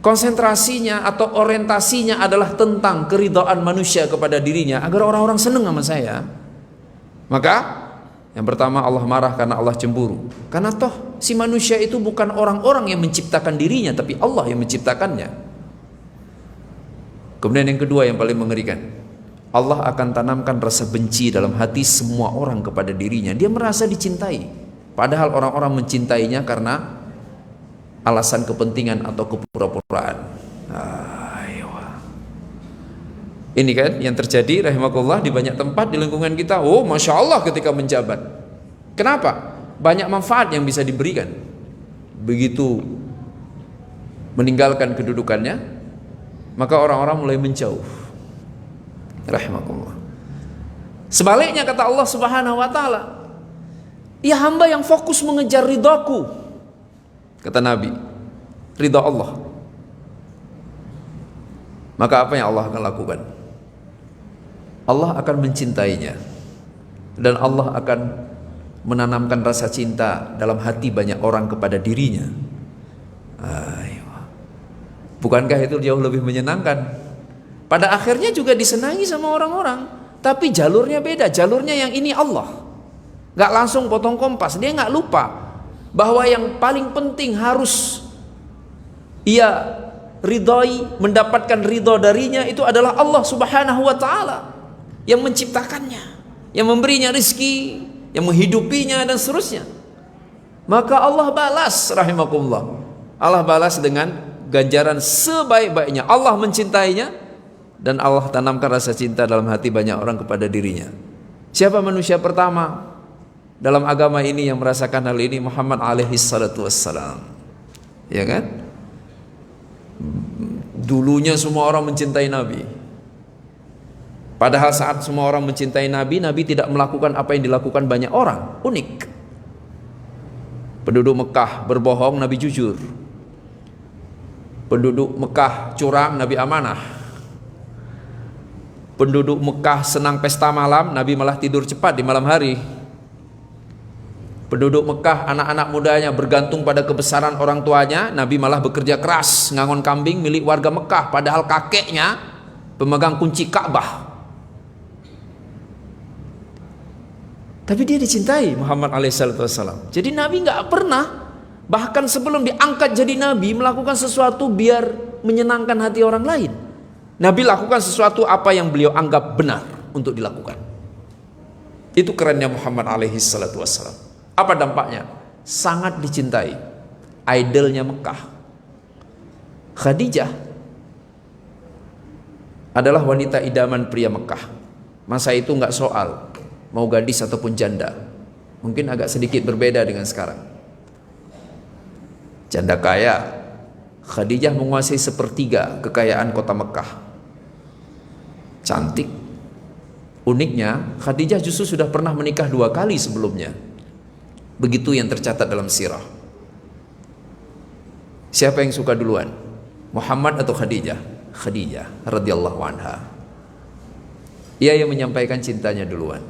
konsentrasinya atau orientasinya adalah tentang keridhaan manusia kepada dirinya, agar orang-orang senang sama saya, maka yang pertama Allah marah karena Allah cemburu. Karena toh si manusia itu bukan orang-orang yang menciptakan dirinya, tapi Allah yang menciptakannya. Kemudian yang kedua yang paling mengerikan, Allah akan tanamkan rasa benci dalam hati semua orang kepada dirinya. Dia merasa dicintai, padahal orang-orang mencintainya karena alasan kepentingan atau kepura-puraan. Ini kan yang terjadi rahimakumullah di banyak tempat di lingkungan kita. Oh Masya Allah ketika menjabat. Kenapa? Banyak manfaat yang bisa diberikan. Begitu meninggalkan kedudukannya, maka orang-orang mulai menjauh. Rahimakumullah. Sebaliknya kata Allah Subhanahu wa taala, ya hamba yang fokus mengejar ridhaku, Kata Nabi, ridha Allah. Maka apa yang Allah akan lakukan? Allah akan mencintainya, dan Allah akan menanamkan rasa cinta dalam hati banyak orang kepada dirinya. Bukankah itu jauh lebih menyenangkan? Pada akhirnya juga disenangi sama orang-orang, tapi jalurnya beda. Jalurnya yang ini Allah, gak langsung potong kompas. Dia gak lupa bahwa yang paling penting harus ia ridhoi, mendapatkan ridho darinya, itu adalah Allah Subhanahu wa ta'ala yang menciptakannya, yang memberinya rizki, yang menghidupinya, dan seterusnya. Maka Allah balas, rahimakumullah, Allah balas dengan ganjaran sebaik-baiknya. Allah mencintainya, dan Allah tanamkan rasa cinta dalam hati banyak orang kepada dirinya. Siapa manusia pertama dalam agama ini yang merasakan hal ini? Muhammad alaihi salatu wassalam, ya kan? Dulunya semua orang mencintai Nabi, padahal saat semua orang mencintai Nabi, Nabi tidak melakukan apa yang dilakukan banyak orang. Unik. Penduduk Mekah berbohong, Nabi jujur. Penduduk Mekah curang, Nabi amanah. Penduduk Mekah senang pesta malam, Nabi malah tidur cepat di malam hari. Penduduk Mekah, anak-anak mudanya bergantung pada kebesaran orang tuanya, Nabi malah bekerja keras ngangon kambing milik warga Mekah, padahal kakeknya pemegang kunci Ka'bah. Tapi dia dicintai, Muhammad alaihissalam. Jadi Nabi nggak pernah, bahkan sebelum diangkat jadi Nabi, melakukan sesuatu biar menyenangkan hati orang lain. Nabi lakukan sesuatu apa yang beliau anggap benar untuk dilakukan. Itu kerennya Muhammad alaihissalam. Apa dampaknya? Sangat dicintai. Idolnya Mekah, Khadijah, adalah wanita idaman pria Mekah. Masa itu nggak soal mau gadis ataupun janda. Mungkin agak sedikit berbeda dengan sekarang. Janda kaya, Khadijah menguasai sepertiga kekayaan kota Mekah. Cantik. Uniknya, Khadijah justru sudah pernah menikah 2 kali sebelumnya. Begitu yang tercatat dalam sirah. Siapa yang suka duluan? Muhammad atau Khadijah? Khadijah radhiyallahu anha. Ia yang menyampaikan cintanya duluan.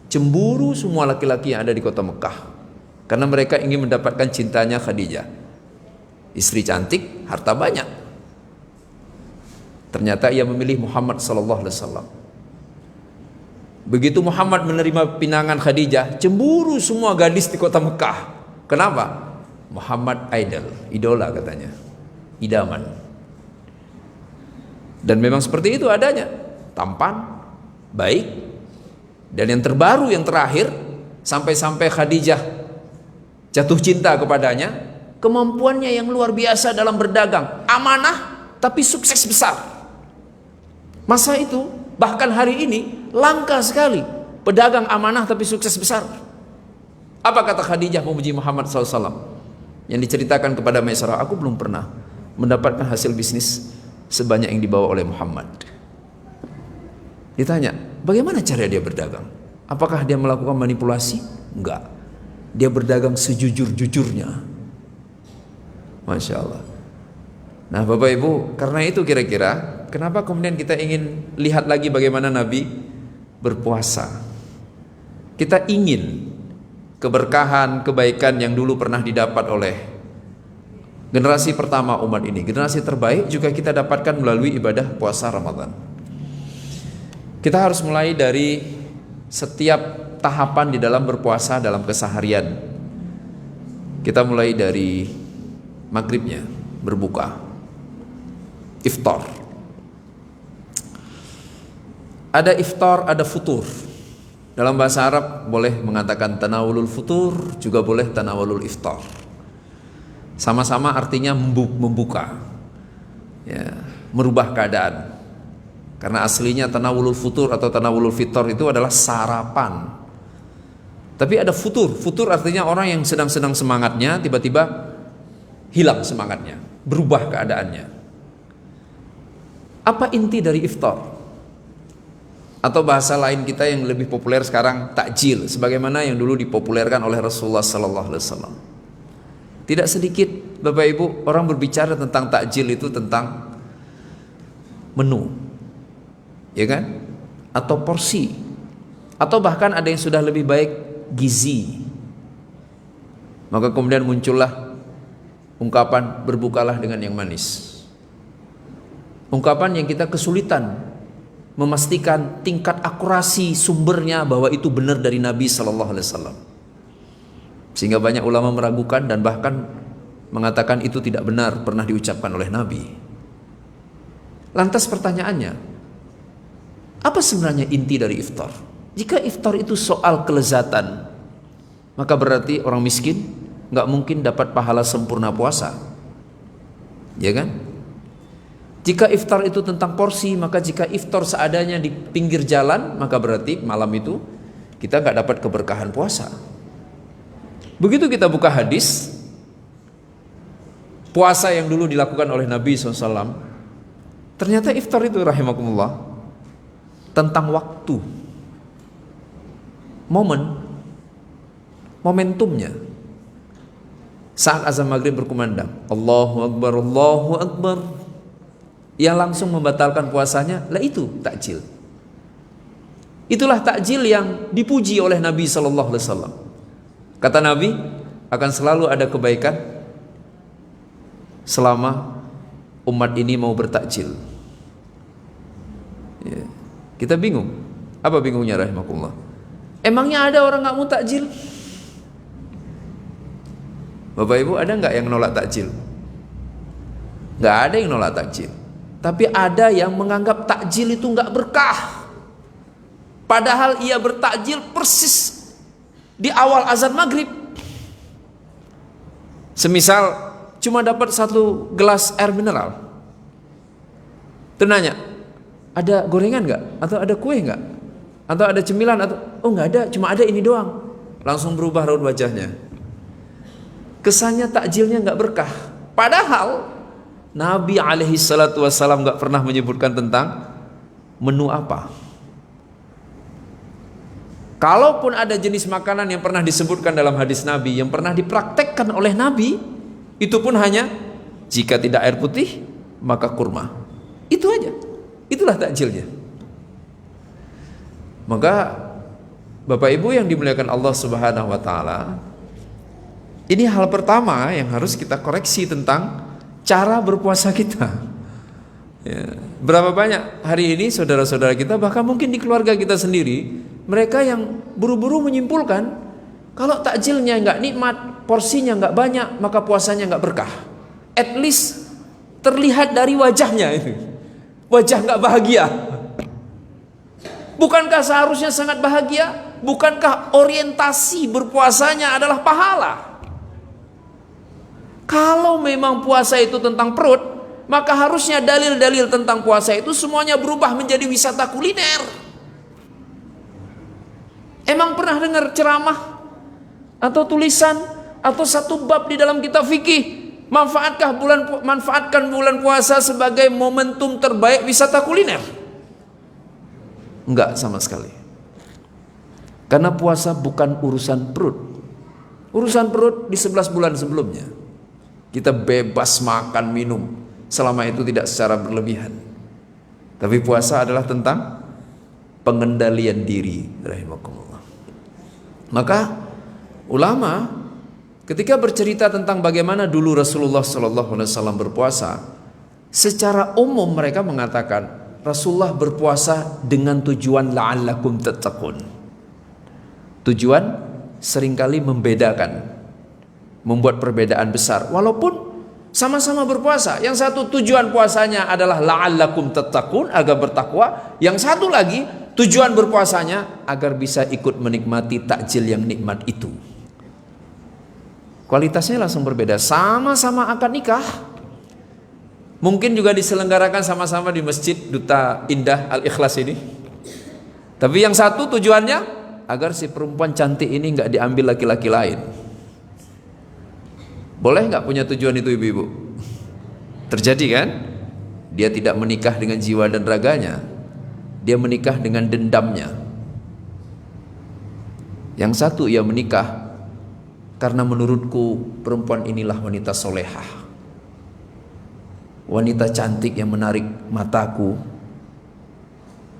Cemburu semua laki-laki yang ada di kota Mekah, karena mereka ingin mendapatkan cintanya Khadijah. Istri cantik, harta banyak. Ternyata ia memilih Muhammad sallallahu alaihi wasallam. Begitu Muhammad menerima pinangan Khadijah, cemburu semua gadis di kota Mekah. Kenapa? Muhammad idol, idola katanya, idaman. Dan memang seperti itu adanya, tampan, baik, dan yang terbaru, yang terakhir, sampai-sampai Khadijah jatuh cinta kepadanya, kemampuannya yang luar biasa dalam berdagang, amanah tapi sukses besar. Masa itu, bahkan hari ini langka sekali pedagang amanah tapi sukses besar. Apa kata Khadijah memuji Muhammad SAW yang diceritakan kepada Maisarah? Aku belum pernah mendapatkan hasil bisnis sebanyak yang dibawa oleh Muhammad. Ditanya, bagaimana cara dia berdagang? Apakah dia melakukan manipulasi? Enggak. Dia berdagang sejujur-jujurnya. Masya Allah. Nah Bapak Ibu, karena itu kira-kira kenapa kemudian kita ingin lihat lagi bagaimana Nabi berpuasa. Kita ingin keberkahan, kebaikan yang dulu pernah didapat oleh generasi pertama umat ini, generasi terbaik, juga kita dapatkan melalui ibadah puasa Ramadan. Kita harus mulai dari setiap tahapan di dalam berpuasa dalam keseharian. Kita mulai dari maghribnya, berbuka, iftar. Ada iftar, ada futur. Dalam bahasa Arab boleh mengatakan tanawulul futur, juga boleh tanawulul iftar. Sama-sama artinya membuka, ya, merubah keadaan. Karena aslinya tanawulul futur atau tanawulul fitar itu adalah sarapan. Tapi ada futur. Futur artinya orang yang sedang-sedang semangatnya tiba-tiba hilang semangatnya, berubah keadaannya. Apa inti dari iftar? Atau bahasa lain kita yang lebih populer sekarang, takjil, sebagaimana yang dulu dipopulerkan oleh Rasulullah sallallahu alaihi wasallam. Tidak sedikit Bapak Ibu, orang berbicara tentang takjil itu tentang menu, ya kan? Atau porsi, atau bahkan ada yang sudah lebih baik gizi. Maka kemudian muncullah ungkapan berbukalah dengan yang manis. Ungkapan yang kita kesulitan memastikan tingkat akurasi sumbernya bahwa itu benar dari Nabi Sallallahu Alaihi Wasallam, sehingga banyak ulama meragukan dan bahkan mengatakan itu tidak benar pernah diucapkan oleh Nabi. Lantas pertanyaannya, apa sebenarnya inti dari iftar? Jika iftar itu soal kelezatan, maka berarti orang miskin nggak mungkin dapat pahala sempurna puasa, ya kan? Jika iftar itu tentang porsi, maka jika iftar seadanya di pinggir jalan, maka berarti malam itu kita nggak dapat keberkahan puasa. Begitu kita buka hadis puasa yang dulu dilakukan oleh Nabi SAW, ternyata iftar itu rahimakumullah tentang waktu, momentumnya. Saat azan maghrib berkumandang, Allahu Akbar, Allahu Akbar, yang langsung membatalkan puasanya, lah itu takjil. Itulah takjil yang dipuji oleh Nabi Sallallahu Alaihi Wasallam. Kata Nabi, akan selalu ada kebaikan selama umat ini mau bertakjil. Ya. Kita bingung. Apa bingungnya rahimakumullah? Emangnya ada orang nggak mau takjil? Bapak Ibu, ada nggak yang nolak takjil? Nggak ada yang nolak takjil. Tapi ada yang menganggap takjil itu nggak berkah. Padahal ia bertakjil persis di awal azan maghrib. Semisal cuma dapat 1 gelas air mineral. Ternanya, ada gorengan nggak? Atau ada kue nggak? Atau ada cemilan? Atau oh nggak ada, cuma ada ini doang. Langsung berubah raut wajahnya. Kesannya takjilnya nggak berkah. Padahal Nabi alaihi salatu wassalam gak pernah menyebutkan tentang menu apa. Kalaupun ada jenis makanan yang pernah disebutkan dalam hadis Nabi, yang pernah dipraktekkan oleh Nabi, itu pun hanya jika tidak air putih maka kurma. Itu aja. Itulah takjilnya. Maka Bapak Ibu yang dimuliakan Allah Subhanahu wa taala, ini hal pertama yang harus kita koreksi tentang cara berpuasa kita. Ya. Berapa banyak hari ini saudara-saudara kita, bahkan mungkin di keluarga kita sendiri, mereka yang buru-buru menyimpulkan kalau takjilnya nggak nikmat, porsinya nggak banyak, maka puasanya nggak berkah. At least terlihat dari wajahnya itu, wajah nggak bahagia. Bukankah seharusnya sangat bahagia? Bukankah orientasi berpuasanya adalah pahala? Kalau memang puasa itu tentang perut, maka harusnya dalil-dalil tentang puasa itu semuanya berubah menjadi wisata kuliner. Emang pernah dengar ceramah atau tulisan atau satu bab di dalam kitab fikih, manfaatkan bulan puasa sebagai momentum terbaik wisata kuliner? Enggak sama sekali. Karena puasa bukan urusan perut. Urusan perut di 11 bulan sebelumnya. Kita bebas makan minum selama itu tidak secara berlebihan. Tapi puasa adalah tentang pengendalian diri rahimakumullah. Maka ulama ketika bercerita tentang bagaimana dulu Rasulullah SAW berpuasa, secara umum mereka mengatakan Rasulullah berpuasa dengan tujuan la'allakum tattaqun. Tujuan seringkali membedakan, membuat perbedaan besar. Walaupun sama-sama berpuasa, yang satu tujuan puasanya adalah la'allakum tattaqun, agar bertakwa. Yang satu lagi tujuan berpuasanya agar bisa ikut menikmati takjil yang nikmat itu. Kualitasnya langsung berbeda. Sama-sama akad nikah, mungkin juga diselenggarakan sama-sama di Masjid Duta Indah Al-Ikhlas ini. Tapi yang satu tujuannya agar si perempuan cantik ini nggak diambil laki-laki lain. Boleh nggak punya tujuan itu ibu-ibu? Terjadi kan? Dia tidak menikah dengan jiwa dan raganya, dia menikah dengan dendamnya. Yang satu ia menikah karena menurutku perempuan inilah wanita solehah, wanita cantik yang menarik mataku,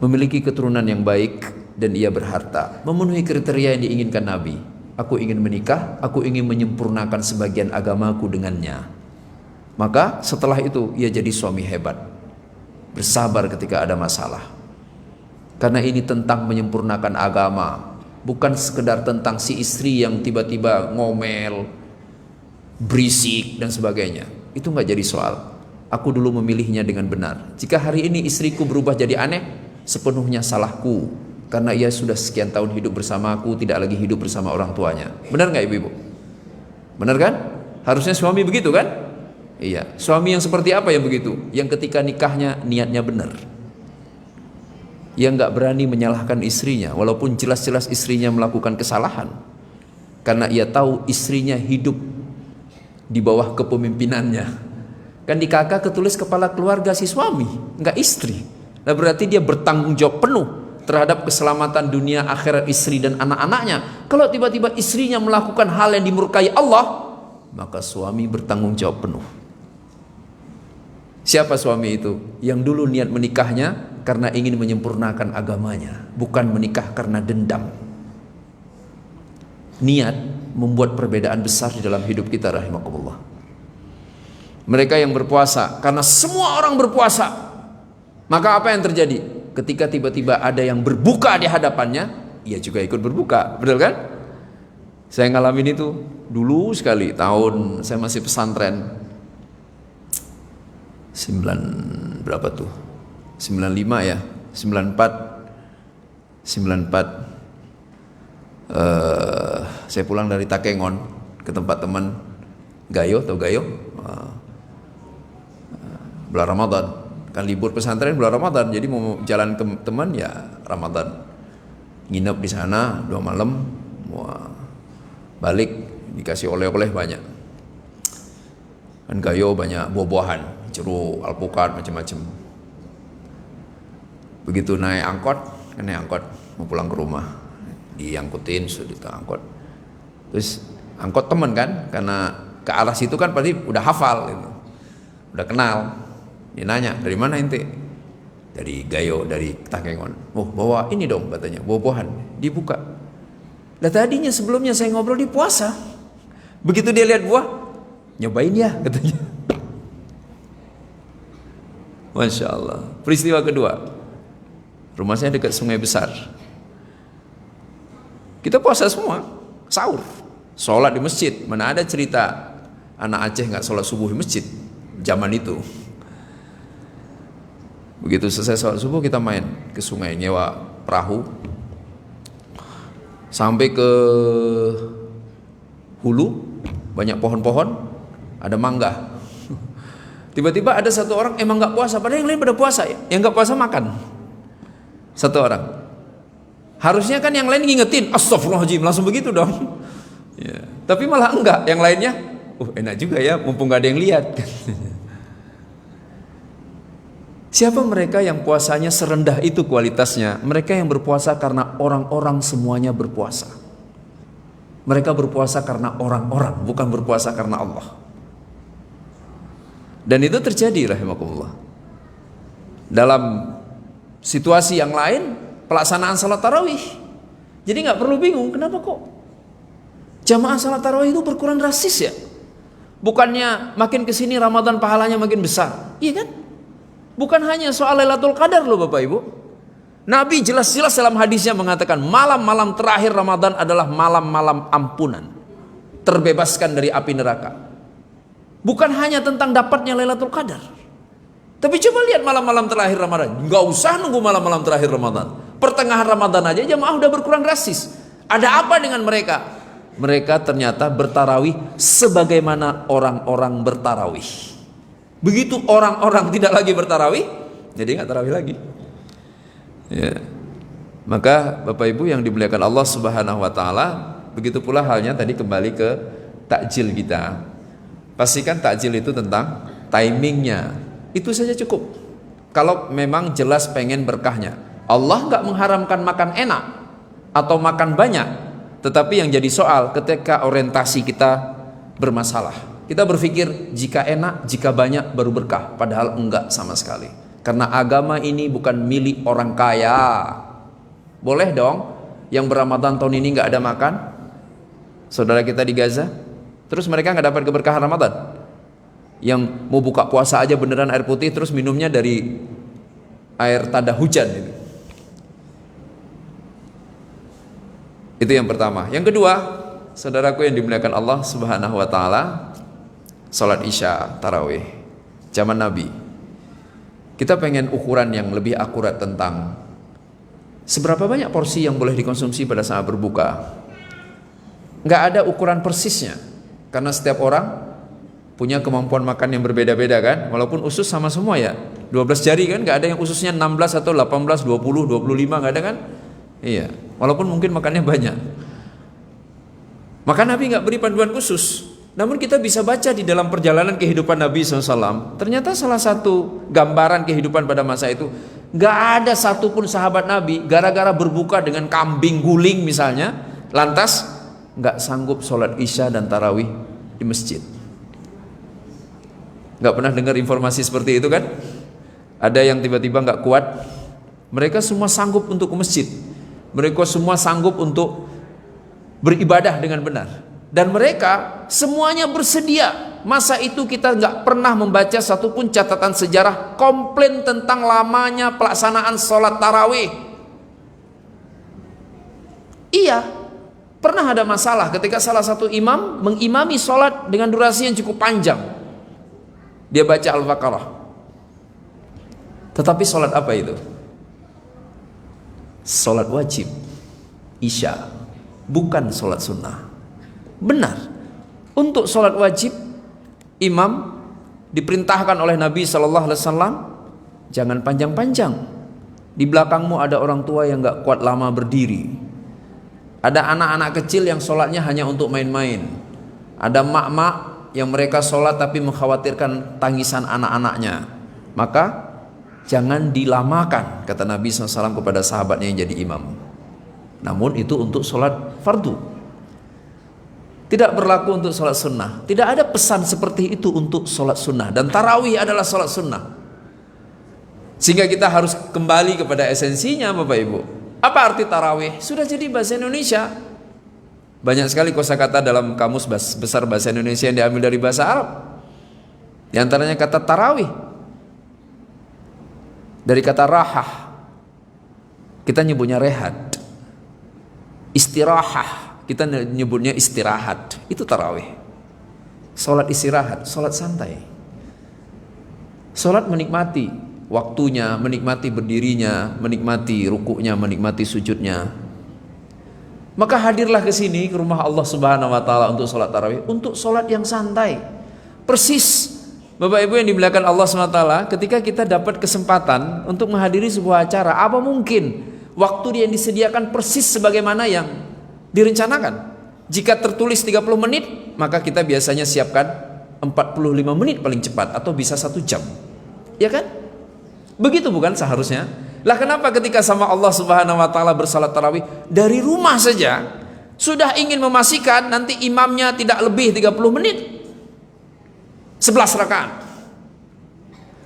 memiliki keturunan yang baik, dan ia berharta, memenuhi kriteria yang diinginkan Nabi. Aku ingin menikah, aku ingin menyempurnakan sebagian agamaku dengannya. Maka setelah itu ia jadi suami hebat, bersabar ketika ada masalah. Karena ini tentang menyempurnakan agama, bukan sekedar tentang si istri yang tiba-tiba ngomel, berisik dan sebagainya. Itu nggak jadi soal. Aku dulu memilihnya dengan benar. Jika hari ini istriku berubah jadi aneh, sepenuhnya salahku, karena ia sudah sekian tahun hidup bersama aku, tidak lagi hidup bersama orang tuanya. Benar nggak ibu-ibu? Benar kan? Harusnya suami begitu kan? Iya. Suami yang seperti apa yang begitu? Yang ketika nikahnya niatnya benar, yang nggak berani menyalahkan istrinya walaupun jelas-jelas istrinya melakukan kesalahan, karena ia tahu istrinya hidup di bawah kepemimpinannya. Kan di KK ketulis kepala keluarga si suami, nggak istri. Nah berarti dia bertanggung jawab penuh terhadap keselamatan dunia akhirat istri dan anak-anaknya. Kalau tiba-tiba istrinya melakukan hal yang dimurkai Allah, maka suami bertanggung jawab penuh. Siapa suami itu? Yang dulu niat menikahnya karena ingin menyempurnakan agamanya, bukan menikah karena dendam. Niat membuat perbedaan besar di dalam hidup kita, rahimakumullah. Mereka yang berpuasa karena semua orang berpuasa, maka apa yang terjadi? Ketika tiba-tiba ada yang berbuka di hadapannya, ia juga ikut berbuka, betul kan? Saya ngalamin itu dulu sekali, tahun saya masih pesantren 95 ya, 94 saya pulang dari Takengon ke tempat teman Gayo, atau Gayo, bulan Ramadan. Kan libur pesantren bulan Ramadan, jadi mau jalan ke teman ya Ramadan, nginep di sana 2 malam, balik dikasih oleh-oleh banyak. Kan Gayo banyak buah-buahan, jeruk, alpukat, macam-macam. Begitu naik angkot mau pulang ke rumah, diangkutin sudah ke angkot. Terus angkot temen kan, karena ke arah situ kan pasti udah hafal gitu, udah kenal. Dia nanya, dari mana ente? Dari Gayo, dari Takengon. Oh bawa ini dong katanya, buah-buahan. Dibuka. Lah tadinya sebelumnya saya ngobrol di puasa. Begitu dia lihat buah, nyobain ya katanya. Masya Allah. Peristiwa kedua, rumah saya dekat sungai besar. Kita puasa semua, sahur, sholat di masjid. Mana ada cerita anak Aceh nggak sholat subuh di masjid zaman itu. Begitu selesai sholat subuh kita main ke sungai, nyewa perahu sampai ke hulu, banyak pohon-pohon, ada mangga. Tiba-tiba ada satu orang emang nggak puasa, padahal yang lain pada puasa ya. Yang nggak puasa makan. Satu orang. Harusnya kan yang lain ngingetin, astagfirullahaladzim, langsung begitu dong. Ya. Tapi malah enggak, yang lainnya, enak juga ya, mumpung nggak ada yang lihat. Siapa mereka yang puasanya serendah itu kualitasnya? Mereka yang berpuasa karena orang-orang semuanya berpuasa. Mereka berpuasa karena orang-orang, bukan berpuasa karena Allah. Dan itu terjadi rahimakumullah. Dalam situasi yang lain, pelaksanaan salat tarawih. Jadi nggak perlu bingung, kenapa kok jamaah salat tarawih itu berkurang drastis ya? Bukannya makin kesini Ramadan pahalanya makin besar, iya kan? Bukan hanya soal Lailatul Qadar loh Bapak Ibu. Nabi jelas-jelas dalam hadisnya mengatakan malam-malam terakhir Ramadan adalah malam-malam ampunan, terbebaskan dari api neraka. Bukan hanya tentang dapatnya Lailatul Qadar, tapi coba lihat malam-malam terakhir Ramadan. Nggak usah nunggu malam-malam terakhir Ramadan, pertengahan Ramadan aja jamaah udah berkurang drastis. Ada apa dengan mereka? Mereka ternyata bertarawih sebagaimana orang-orang bertarawih. Begitu orang-orang tidak lagi bertarawih, jadi nggak tarawih lagi. Ya. Maka Bapak Ibu yang dimuliakan Allah Subhanahu Wa Taala, begitu pula halnya tadi kembali ke takjil kita. Pastikan takjil itu tentang timingnya. Itu saja cukup. Kalau memang jelas pengen berkahnya, Allah nggak mengharamkan makan enak atau makan banyak, Tetapi yang jadi soal ketika orientasi kita bermasalah, kita berpikir jika enak, jika banyak baru berkah, padahal enggak sama sekali. Karena agama ini bukan milik orang kaya. Boleh dong yang berRamadan tahun ini nggak ada makan, saudara kita di Gaza, terus mereka nggak dapat keberkahan Ramadan. Yang mau buka puasa aja beneran air putih, terus minumnya dari air tanda hujan itu. Itu yang pertama. Yang kedua, saudaraku yang dimuliakan Allah Subhanahu wa taala, salat Isya tarawih zaman Nabi. Kita pengen ukuran yang lebih akurat tentang seberapa banyak porsi yang boleh dikonsumsi pada saat berbuka. Nggak ada ukuran persisnya, karena setiap orang punya kemampuan makan yang berbeda-beda kan. Walaupun usus sama semua ya, 12 jari kan, nggak ada yang ususnya 16 atau 18, 20, 25, nggak ada kan. Iya, walaupun mungkin makannya banyak. Maka Nabi nggak beri panduan khusus. Namun kita bisa baca di dalam perjalanan kehidupan Nabi SAW. Ternyata salah satu gambaran kehidupan pada masa itu, nggak ada satupun sahabat Nabi gara-gara berbuka dengan kambing guling misalnya, lantas nggak sanggup sholat Isya dan tarawih di masjid. Nggak pernah dengar informasi seperti itu kan? Ada yang tiba-tiba nggak kuat, mereka semua sanggup untuk ke masjid. Mereka semua sanggup untuk beribadah dengan benar. Dan mereka semuanya bersedia. Masa itu kita nggak pernah membaca satupun catatan sejarah komplain tentang lamanya pelaksanaan sholat tarawih. Iya, pernah ada masalah ketika salah satu imam mengimami sholat dengan durasi yang cukup panjang. Dia baca Al-Baqarah. Tetapi sholat apa itu? Sholat wajib Isya, bukan sholat sunnah. Benar, untuk sholat wajib imam diperintahkan oleh Nabi SAW, jangan panjang-panjang. Di belakangmu ada orang tua yang gak kuat lama berdiri. Ada anak-anak kecil yang sholatnya hanya untuk main-main. Ada mak-mak yang mereka sholat tapi mengkhawatirkan tangisan anak-anaknya. Maka jangan dilamakan, kata Nabi SAW kepada sahabatnya yang jadi imam. Namun itu untuk sholat fardu, tidak berlaku untuk sholat sunnah. Tidak ada pesan seperti itu untuk sholat sunnah. Dan tarawih adalah sholat sunnah. Sehingga kita harus kembali kepada esensinya, Bapak Ibu. Apa arti tarawih? Sudah jadi bahasa Indonesia. Banyak sekali kosakata dalam kamus besar bahasa Indonesia yang diambil dari bahasa Arab. Di antaranya kata tarawih dari kata rahah. Kita nyebutnya rehat. Istirahah, kita nyebutnya istirahat. Itu tarawih. Salat istirahat, salat santai. Salat menikmati waktunya, menikmati berdirinya, menikmati rukuknya, menikmati sujudnya. Maka hadirlah ke sini, ke rumah Allah Subhanahu wa taala untuk salat tarawih, untuk salat yang santai. Persis Bapak Ibu yang dimuliakan Allah Subhanahu wa taala, ketika kita dapat kesempatan untuk menghadiri sebuah acara, apa mungkin waktu yang disediakan persis sebagaimana yang direncanakan? Jika tertulis 30 menit, maka kita biasanya siapkan 45 menit paling cepat, atau bisa 1 jam. Ya kan? Begitu bukan seharusnya? Lah kenapa ketika sama Allah Subhanahu wa taala bersalat tarawih dari rumah saja sudah ingin memastikan nanti imamnya tidak lebih 30 menit, 11 rakaat.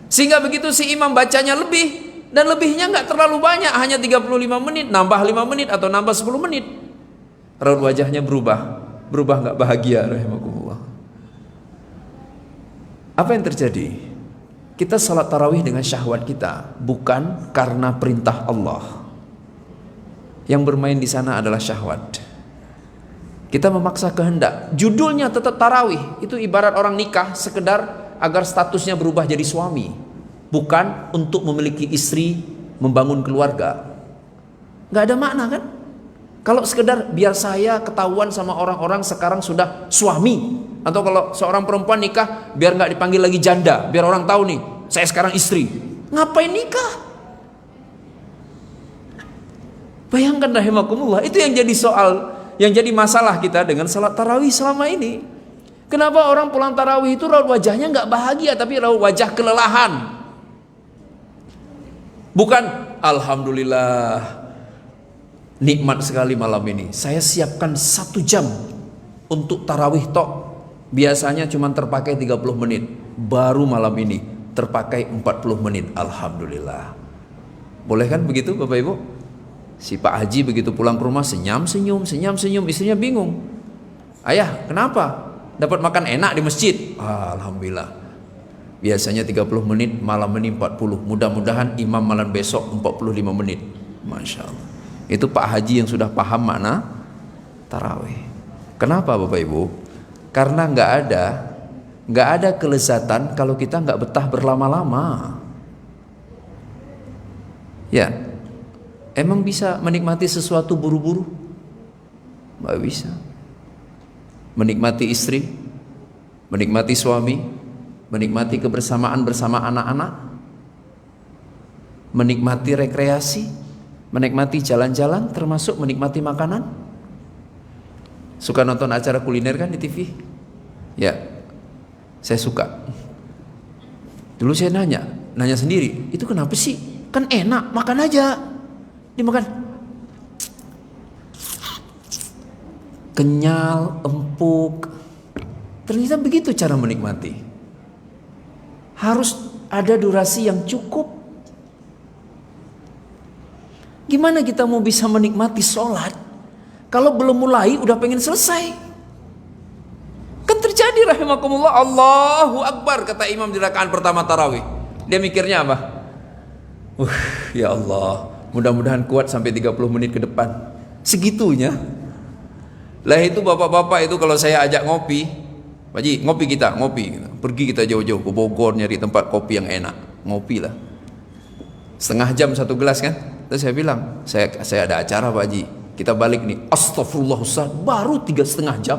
Sehingga begitu si imam bacanya lebih, dan lebihnya nggak terlalu banyak, hanya 35 menit, nambah 5 menit atau nambah 10 menit. Raut wajahnya berubah nggak bahagia, rahimakumullah. Apa yang terjadi? Kita salat tarawih dengan syahwat kita, bukan karena perintah Allah. Yang bermain di sana adalah syahwat. Kita memaksa kehendak. Judulnya tetap tarawih. Itu ibarat orang nikah sekedar agar statusnya berubah jadi suami, bukan untuk memiliki istri, membangun keluarga. Nggak ada makna kan? Kalau sekedar biar saya ketahuan sama orang-orang sekarang sudah suami, atau kalau seorang perempuan nikah biar nggak dipanggil lagi janda, biar orang tahu nih saya sekarang istri. Ngapain nikah? Bayangkan rahimakumullah, itu yang jadi soal, yang jadi masalah kita dengan salat tarawih selama ini. Kenapa orang pulang tarawih itu raut wajahnya nggak bahagia, tapi raut wajah kelelahan? Bukan alhamdulillah Nikmat sekali malam ini. Saya siapkan 1 jam untuk tarawih tok. Biasanya cuma terpakai 30 menit. Baru malam ini terpakai 40 menit. Alhamdulillah. Boleh kan begitu Bapak Ibu? Si Pak Haji begitu pulang ke rumah senyum-senyum. Istrinya bingung. Ayah, kenapa? Dapat makan enak di masjid? Alhamdulillah. Biasanya 30 menit, malam ini 40. Mudah-mudahan imam malam besok 45 menit. Masya Allah. Itu Pak Haji yang sudah paham makna tarawih. Kenapa Bapak Ibu? Karena nggak ada kelezatan kalau kita nggak betah berlama-lama. Ya, emang bisa menikmati sesuatu buru-buru? Nggak bisa. Menikmati istri, menikmati suami, menikmati kebersamaan bersama anak-anak, menikmati rekreasi, menikmati jalan-jalan, termasuk menikmati makanan. Suka nonton acara kuliner kan di TV? Ya, saya suka. Dulu saya nanya sendiri, itu kenapa sih? Kan enak, makan aja. Dimakan. Kenyal, empuk. Ternyata begitu cara menikmati. Harus ada durasi yang cukup. Gimana kita mau bisa menikmati sholat kalau belum mulai udah pengen selesai? Kan terjadi rahimakumullah. Allahu Akbar kata imam di rakaat pertama tarawih. Dia mikirnya apa? Ya Allah, mudah-mudahan kuat sampai 30 menit ke depan. Segitunya. Lah itu bapak-bapak itu kalau saya ajak ngopi, Pak Haji, ngopi kita, ngopi. Pergi kita jauh-jauh ke Bogor nyari tempat kopi yang enak. Ngopi lah. Setengah jam 1 gelas kan? Terus saya bilang, saya ada acara Pak Haji. Kita balik nih. Astagfirullah Ustaz, baru 3,5 jam.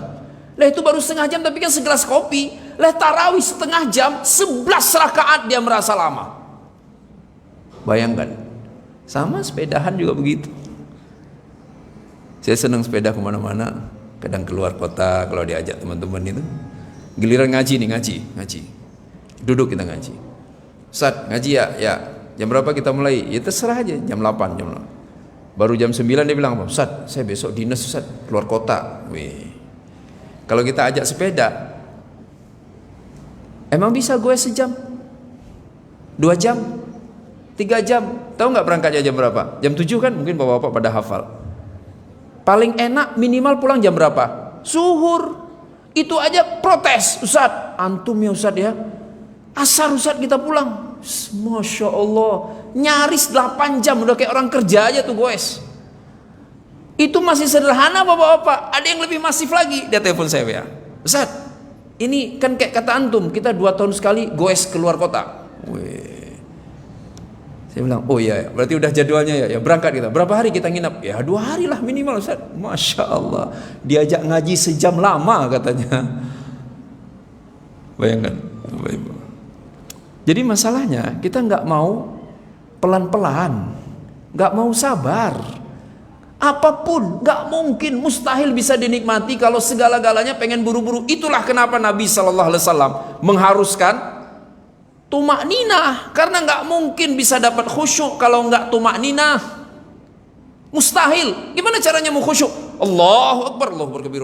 Lah itu baru setengah jam tapi kan segelas kopi. Lah tarawih setengah jam, 11 rakaat dia merasa lama. Bayangkan. Sama sepedahan juga begitu. Saya senang sepeda kemana-mana. Kadang keluar kota kalau diajak teman-teman itu. Giliran ngaji nih, ngaji. Duduk kita ngaji. Ustaz, ngaji ya. Jam berapa kita mulai? Ya terserah aja, jam 8, jam 8. Baru jam 9 dia bilang, Ustaz, saya besok dinas Ustaz, keluar kota. Wih. Kalau kita ajak sepeda, emang bisa gue sejam? 2 jam? 3 jam? Tahu nggak berangkatnya jam berapa? Jam 7 kan mungkin bapak-bapak pada hafal. Paling enak minimal pulang jam berapa? Zuhur. Itu aja protes, Ustaz. Antum ya Ustaz ya. Asar Ustaz kita pulang. Masya Allah, nyaris 8 jam udah kayak orang kerja aja tuh guys. Itu masih sederhana bapak-bapak. Ada yang lebih masif lagi. Dia telepon saya ya, Ustaz, ini kan kayak kata antum, kita 2 tahun sekali goes keluar kota. Wih. Saya bilang, oh iya, berarti udah jadwalnya ya berangkat kita. Berapa hari kita nginap? Ya 2 hari lah minimal Ustaz. Masya Allah, diajak ngaji sejam lama katanya. Bayangkan Bapak-Ibu. Jadi masalahnya kita nggak mau pelan-pelan, nggak mau sabar. Apapun nggak mungkin, mustahil bisa dinikmati kalau segala-galanya pengen buru-buru. Itulah kenapa Nabi SAW mengharuskan tumak ninah, karena nggak mungkin bisa dapat khusyuk kalau nggak tumak ninah. Mustahil. Gimana caranya mau khusyuk? Allahu Akbar, Allahu Akbar kabir.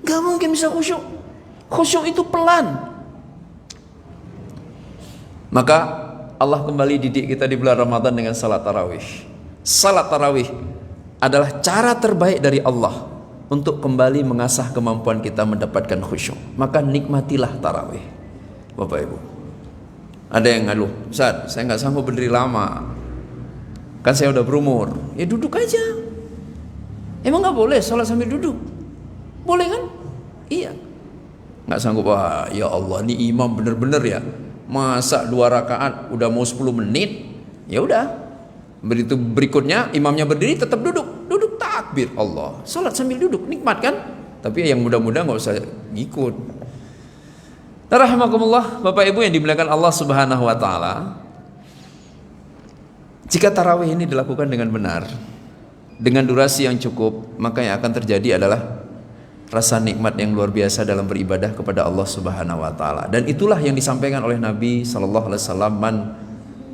Nggak mungkin bisa khusyuk. Khusyuk itu pelan. Maka Allah kembali didik kita di bulan Ramadan dengan salat tarawih. Salat tarawih adalah cara terbaik dari Allah untuk kembali mengasah kemampuan kita mendapatkan khusyuk. Maka nikmatilah tarawih, Bapak Ibu. Ada yang ngaluh, Ustaz, saya nggak sanggup berdiri lama. Kan saya udah berumur. Ya duduk aja. Emang nggak boleh salat sambil duduk? Boleh kan? Iya. Nggak sanggup, wah ya Allah, ini imam bener-bener ya. Masa 2 rakaat udah mau 10 menit? Ya udah. Begitu berikutnya imamnya berdiri tetap duduk takbir Allah. Salat sambil duduk, nikmat kan? Tapi yang muda-muda nggak usah ngikut. Rahimakumullah, Bapak Ibu yang dimuliakan Allah Subhanahu wa taala. Jika tarawih ini dilakukan dengan benar, dengan durasi yang cukup, maka yang akan terjadi adalah rasa nikmat yang luar biasa dalam beribadah kepada Allah Subhanahu wa taala. Dan itulah yang disampaikan oleh Nabi sallallahu alaihi wasallam, man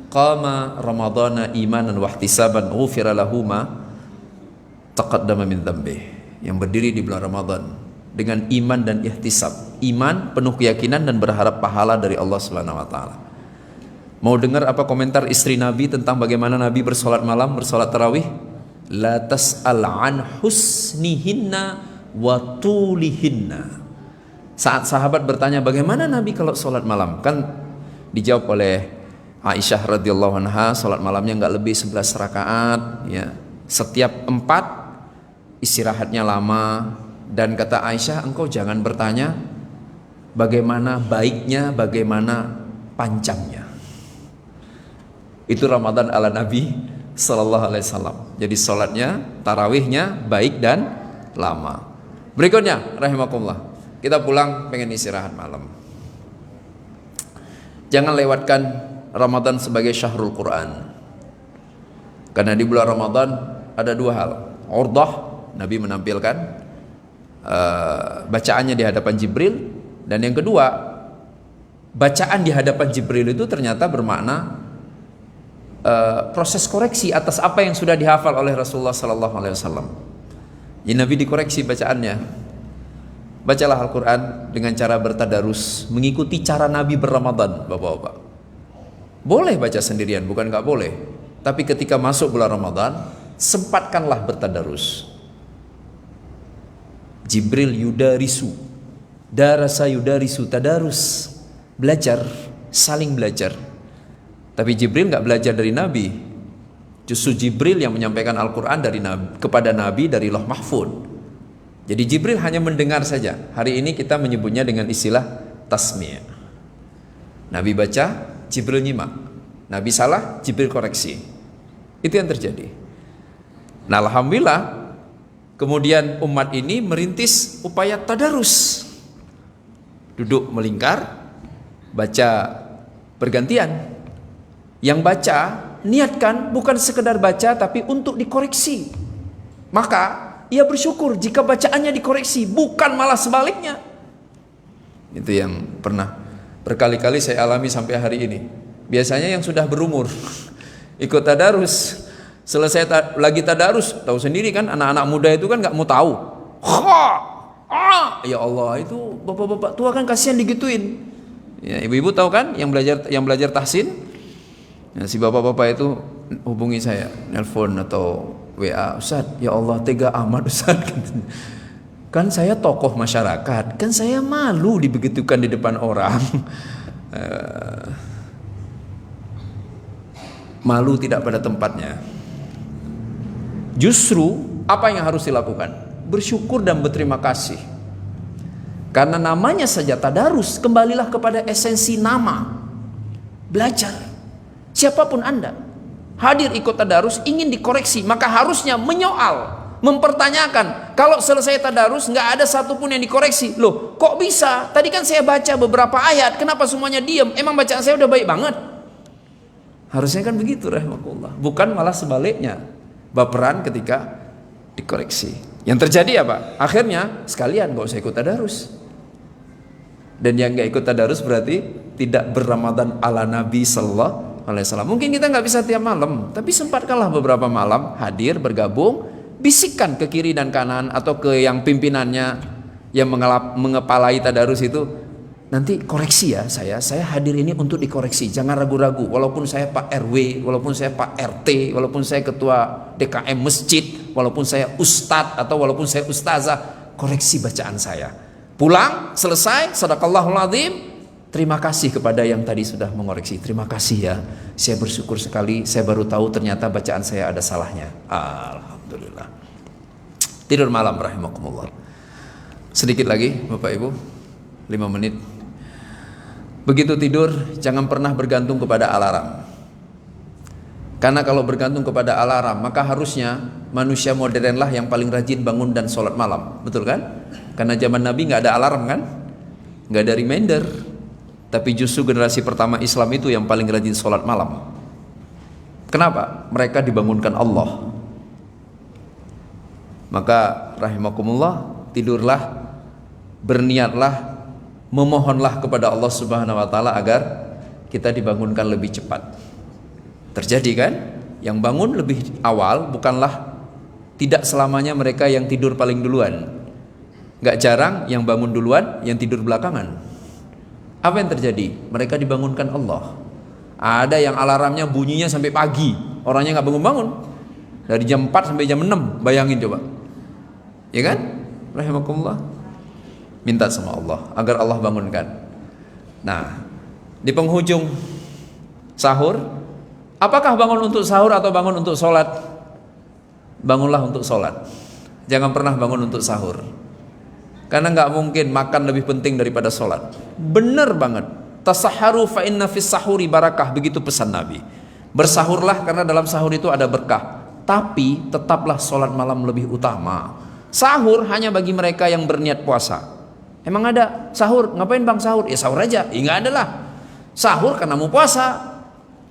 qama ramadhana imanan wa ihtisaban ghufira lahu ma taqaddama min dzambih, yang berdiri di bulan Ramadan dengan iman dan ihtisab. Iman, penuh keyakinan dan berharap pahala dari Allah Subhanahu wa taala. Mau dengar apa komentar istri Nabi tentang bagaimana Nabi bersolat malam, bersolat tarawih? La tas'al an husnihinna wa tulihinna. Saat sahabat bertanya bagaimana Nabi kalau solat malam, kan dijawab oleh Aisyah radhiyallahu anha, solat malamnya nggak lebih 11 rakaat, ya. Setiap 4 istirahatnya lama. Dan kata Aisyah, engkau jangan bertanya bagaimana baiknya, bagaimana panjangnya. Itu Ramadan ala Nabi sallallahu alaihi wasallam. Jadi salatnya, tarawihnya baik dan lama. Berikutnya, rahimakumullah, kita pulang pengen istirahat malam. Jangan lewatkan Ramadan sebagai syahrul Quran. Karena di bulan Ramadan ada 2 hal. Urdah, Nabi menampilkan bacaannya di hadapan Jibril, dan yang kedua, bacaan di hadapan Jibril itu ternyata bermakna proses koreksi atas apa yang sudah dihafal oleh Rasulullah sallallahu alaihi wasallam. Jadi Nabi dikoreksi bacaannya. Bacalah Al-Quran dengan cara bertadarus, mengikuti cara Nabi berRamadan, Bapak-bapak. Boleh baca sendirian, bukan nggak boleh. Tapi ketika masuk bulan Ramadan, sempatkanlah bertadarus. Jibril yudarisu, darasa yudarisu, tadarus, belajar, saling belajar. Tapi Jibril nggak belajar dari Nabi. Justru Jibril yang menyampaikan Al-Quran dari Nabi, kepada Nabi dari Lauh Mahfud. Jadi Jibril hanya mendengar saja. Hari ini kita menyebutnya dengan istilah tasmi'. Nabi baca, Jibril nyimak. Nabi salah, Jibril koreksi. Itu yang terjadi. Nah, alhamdulillah, kemudian umat ini merintis upaya tadarus. Duduk melingkar, baca bergantian. Yang baca, niatkan bukan sekedar baca tapi untuk dikoreksi. Maka ia bersyukur jika bacaannya dikoreksi, bukan malah sebaliknya. Itu yang pernah berkali-kali saya alami sampai hari ini. Biasanya yang sudah berumur ikut tadarus, selesai lagi tadarus, tahu sendiri kan, anak-anak muda itu kan nggak mau tahu. Ya Allah, itu bapak-bapak tua kan kasihan digituin. Ya, ibu-ibu tahu kan yang belajar tahsin? Ya, si bapak-bapak itu hubungi saya, nelpon atau WA, Ustaz, ya Allah tega amat Ustaz. Kan saya tokoh masyarakat, kan saya malu dibegitukan di depan orang. Malu tidak pada tempatnya. Justru apa yang harus dilakukan? Bersyukur dan berterima kasih. Karena namanya saja tadarus, kembalilah kepada esensi nama. Belajar. Siapapun Anda hadir ikut tadarus ingin dikoreksi, maka harusnya menyoal, mempertanyakan. Kalau selesai tadarus nggak ada satupun yang dikoreksi, loh kok bisa? Tadi kan saya baca beberapa ayat, kenapa semuanya diam? Emang bacaan saya udah baik banget? Harusnya kan begitu, rahmatullah. Bukan malah sebaliknya, baperan ketika dikoreksi. Yang terjadi apa? Akhirnya sekalian nggak usah ikut tadarus. Dan yang nggak ikut tadarus berarti tidak berRamadan ala Nabi sallallahu alaihi wasallam. Mungkin kita nggak bisa tiap malam, tapi sempatkanlah beberapa malam hadir, bergabung, bisikkan ke kiri dan kanan atau ke yang pimpinannya yang mengepalai tadarus itu, nanti koreksi ya, saya hadir ini untuk dikoreksi, jangan ragu-ragu. Walaupun saya Pak RW, walaupun saya Pak RT, walaupun saya ketua DKM masjid, walaupun saya ustadz atau walaupun saya ustazah, koreksi bacaan saya. Pulang selesai, sadaqallahul azim, terima kasih kepada yang tadi sudah mengoreksi. Terima kasih ya, saya bersyukur sekali, saya baru tahu ternyata bacaan saya ada salahnya. Alhamdulillah. Tidur malam rahimakumullah. Sedikit lagi Bapak Ibu, 5 menit. Begitu tidur jangan pernah bergantung kepada alarm. Karena kalau bergantung kepada alarm, maka harusnya manusia modernlah yang paling rajin bangun dan sholat malam. Betul kan? Karena zaman Nabi nggak ada alarm kan? Nggak ada reminder. Tapi justru generasi pertama Islam itu yang paling rajin sholat malam. Kenapa? Mereka dibangunkan Allah. Maka rahimakumullah, tidurlah, berniatlah, memohonlah kepada Allah Subhanahu wa taala agar kita dibangunkan lebih cepat. Terjadi kan? Yang bangun lebih awal bukanlah Tidak selamanya mereka yang tidur paling duluan. Gak jarang yang bangun duluan, yang tidur belakangan. Apa yang terjadi? Mereka dibangunkan Allah. Ada yang alarmnya bunyinya sampai pagi, orangnya gak bangun-bangun. Dari jam 4 sampai jam 6, bayangin coba. Ya kan? Rahimakumullah. Minta sama Allah agar Allah bangunkan. Nah, di penghujung sahur, apakah bangun untuk sahur atau bangun untuk sholat? Bangunlah untuk sholat. Jangan pernah bangun untuk sahur. Karena nggak mungkin makan lebih penting daripada sholat. Bener banget. Tasaharu fa inna fis sahuri barakah, begitu pesan Nabi. Bersahurlah karena dalam sahur itu ada berkah. Tapi tetaplah sholat malam lebih utama. Sahur hanya bagi mereka yang berniat puasa. Emang ada sahur? Ngapain bang sahur? Ya sahur aja. Ya nggak ada lah. Sahur karena mau puasa.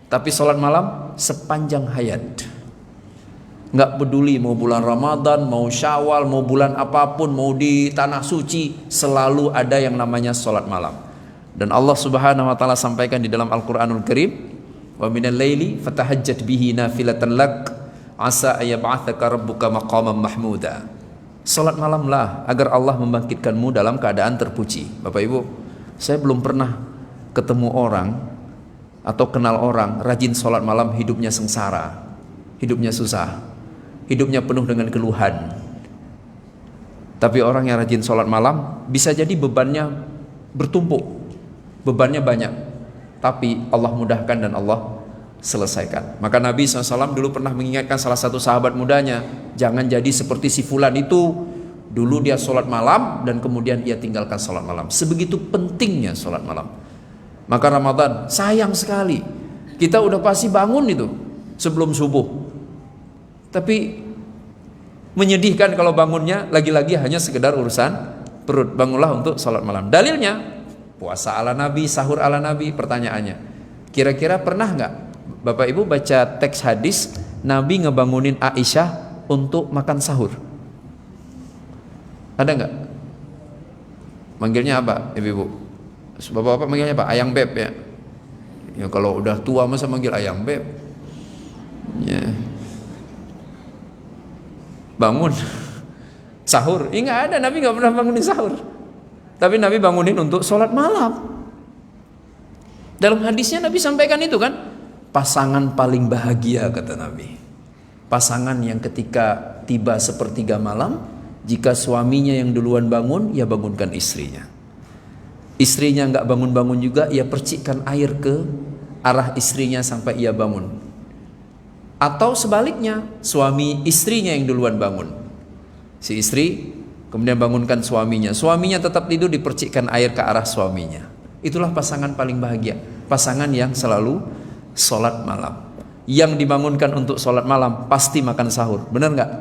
Tapi sholat malam sepanjang hayat. Nggak peduli mau bulan Ramadan, mau Syawal, mau bulan apapun, mau di tanah suci, selalu ada yang namanya sholat malam. Dan Allah Subhanahu wa taala sampaikan di dalam Al-Qur'anul Karim, wa minal laili fatahajjat bihi nafilatan lak asa ayyab'atsaka rabbuka maqaman mahmuda. Salat malamlah agar Allah membangkitkanmu dalam keadaan terpuji. Bapak Ibu, saya belum pernah ketemu orang atau kenal orang rajin salat malam hidupnya sengsara, hidupnya susah, hidupnya penuh dengan keluhan. Tapi orang yang rajin salat malam bisa jadi bebannya bertumpuk, bebannya banyak, tapi Allah mudahkan dan Allah selesaikan. Maka Nabi SAW dulu pernah mengingatkan salah satu sahabat mudanya, jangan jadi seperti si fulan itu. Dulu dia sholat malam dan kemudian ia tinggalkan sholat malam. Sebegitu pentingnya sholat malam. Maka Ramadan sayang sekali, kita udah pasti bangun itu sebelum subuh, tapi menyedihkan kalau bangunnya lagi-lagi hanya sekedar urusan perut. Bangunlah untuk sholat malam. Dalilnya puasa ala Nabi, sahur ala Nabi. Pertanyaannya, kira-kira pernah nggak Bapak Ibu baca teks hadis Nabi ngebangunin Aisyah untuk makan sahur? Ada nggak? Manggilnya apa Ibu-ibu? Bapak-bapak manggilnya apa? Ayang beb ya? Ya kalau udah tua masa manggil ayang beb? Ya. Bangun sahur? Nggak ada, Nabi nggak pernah bangunin sahur. Tapi Nabi bangunin untuk sholat malam. Dalam hadisnya Nabi sampaikan itu kan, pasangan paling bahagia kata Nabi, pasangan yang ketika tiba sepertiga malam, jika suaminya yang duluan bangun, ia bangunkan istrinya. Istrinya nggak bangun-bangun juga, ia percikkan air ke arah istrinya sampai ia bangun. Atau sebaliknya, suami istrinya yang duluan bangun, si istri kemudian bangunkan suaminya, suaminya tetap tidur, dipercikkan air ke arah suaminya. Itulah pasangan paling bahagia, pasangan yang selalu sholat malam. Yang dibangunkan untuk sholat malam pasti makan sahur, benar nggak?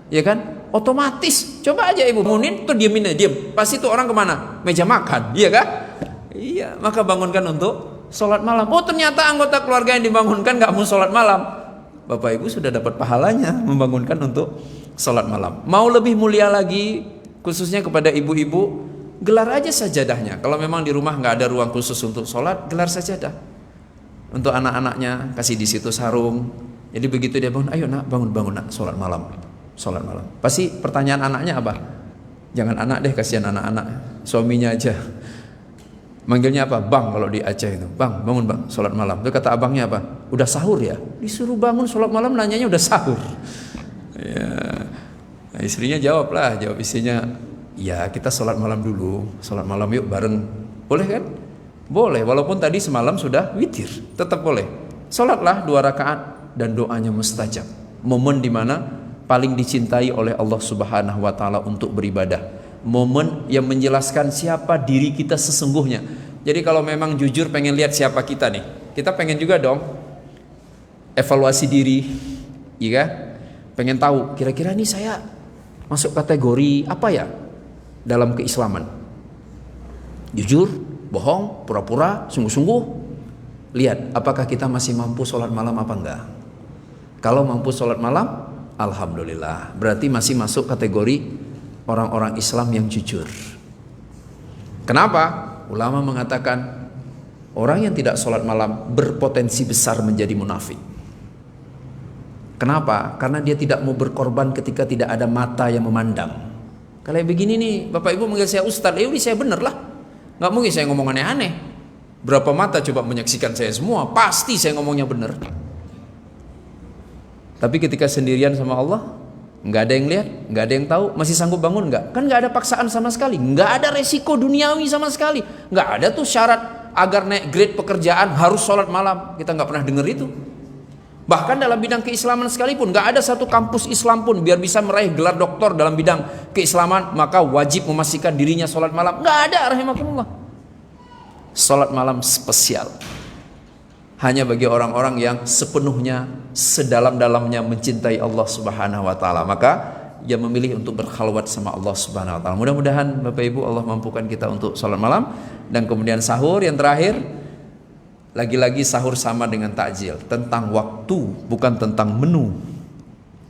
Ya kan? Otomatis. Coba aja ibu bangunin tuh diamin aja, diam. Pasti tuh orang kemana? Meja makan, iya kan? Iya. Maka bangunkan untuk sholat malam. Oh ternyata anggota keluarga yang dibangunkan nggak mau sholat malam. Bapak Ibu sudah dapat pahalanya membangunkan untuk sholat malam. Mau lebih mulia lagi, khususnya kepada ibu-ibu, gelar aja sajadahnya. Kalau memang di rumah nggak ada ruang khusus untuk sholat, gelar sajadah. Untuk anak-anaknya kasih di situ sarung. Jadi begitu dia bangun, ayo nak bangun nak sholat malam, sholat malam. Pasti pertanyaan anaknya apa? Jangan anak deh, kasihan anak-anak, suaminya aja. Manggilnya apa? Bang kalau di Aceh itu. Bang bangun bang, sholat malam. Itu kata abangnya apa? Udah sahur ya? Disuruh bangun sholat malam, nanyanya udah sahur. Ya. Nah, istrinya jawab istrinya, ya kita sholat malam dulu, sholat malam yuk bareng. Boleh kan? Boleh, walaupun tadi semalam sudah witir, tetap boleh. Sholatlah 2 rakaat dan doanya mustajab. Momen dimana paling dicintai oleh Allah Subhanahu wa ta'ala untuk beribadah. Momen yang menjelaskan siapa diri kita sesungguhnya. Jadi kalau memang jujur pengen lihat siapa kita nih, kita pengen juga dong evaluasi diri, iya kan? Pengen tahu kira-kira nih saya masuk kategori apa ya dalam keislaman? Jujur, bohong, pura-pura, sungguh-sungguh. Lihat apakah kita masih mampu sholat malam apa enggak. Kalau mampu sholat malam, alhamdulillah, berarti masih masuk kategori orang-orang Islam yang jujur. Kenapa? Ulama mengatakan orang yang tidak sholat malam berpotensi besar menjadi munafik. Kenapa? Karena dia tidak mau berkorban ketika tidak ada mata yang memandang. Kalau begini nih, Bapak Ibu manggil saya Ustadz, udah saya bener lah. Nggak mungkin saya ngomong aneh-aneh. Berapa mata coba menyaksikan saya semua, pasti saya ngomongnya bener. Tapi ketika sendirian sama Allah, nggak ada yang lihat, nggak ada yang tahu, masih sanggup bangun nggak? Kan nggak ada paksaan sama sekali, nggak ada resiko duniawi sama sekali, nggak ada tuh syarat agar naik grade pekerjaan harus sholat malam. Kita nggak pernah dengar itu. Bahkan dalam bidang keislaman sekalipun, nggak ada satu kampus Islam pun biar bisa meraih gelar doktor dalam bidang keislaman maka wajib memastikan dirinya sholat malam. Nggak ada, rahimakumullah. Sholat malam spesial hanya bagi orang-orang yang sepenuhnya sedalam-dalamnya mencintai Allah Subhanahu wa taala. Maka dia memilih untuk berkhalwat sama Allah Subhanahu wa taala. Mudah-mudahan Bapak Ibu Allah mampukan kita untuk sholat malam. Dan kemudian sahur yang terakhir, lagi-lagi sahur sama dengan takjil, tentang waktu bukan tentang menu.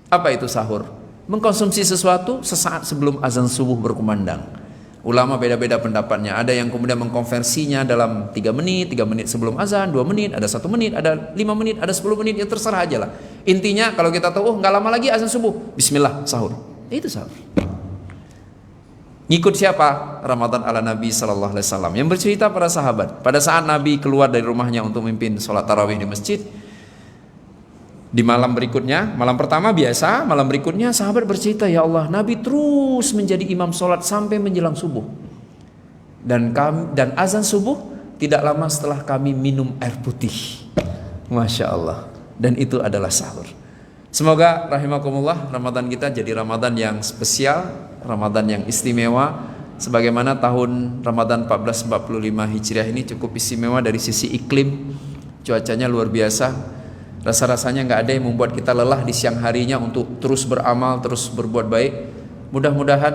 Apa itu sahur? Mengkonsumsi sesuatu sesaat sebelum azan subuh berkumandang. Ulama beda-beda pendapatnya. Ada yang kemudian mengkonversinya dalam 3 menit, 3 menit sebelum azan, 2 menit, ada 1 menit, ada 5 menit, ada 10 menit, ya terserah aja lah. Intinya kalau kita tahu nggak lama lagi azan subuh, bismillah sahur. Itu sahur. Ngikut siapa? Ramadan ala Nabi sallallahu alaihi wasallam yang bercerita para sahabat. Pada saat Nabi keluar dari rumahnya untuk memimpin sholat tarawih di masjid, di malam berikutnya, malam pertama biasa, malam berikutnya sahabat bercerita, ya Allah, Nabi terus menjadi imam sholat sampai menjelang subuh. Dan azan subuh tidak lama setelah kami minum air putih. Masya Allah. Dan itu adalah sahur. Semoga rahimakumullah Ramadan kita jadi Ramadan yang spesial, Ramadan yang istimewa. Sebagaimana tahun Ramadan 1445 Hijriah ini cukup istimewa dari sisi iklim, cuacanya luar biasa. Rasa-rasanya nggak ada yang membuat kita lelah di siang harinya untuk terus beramal, terus berbuat baik. Mudah-mudahan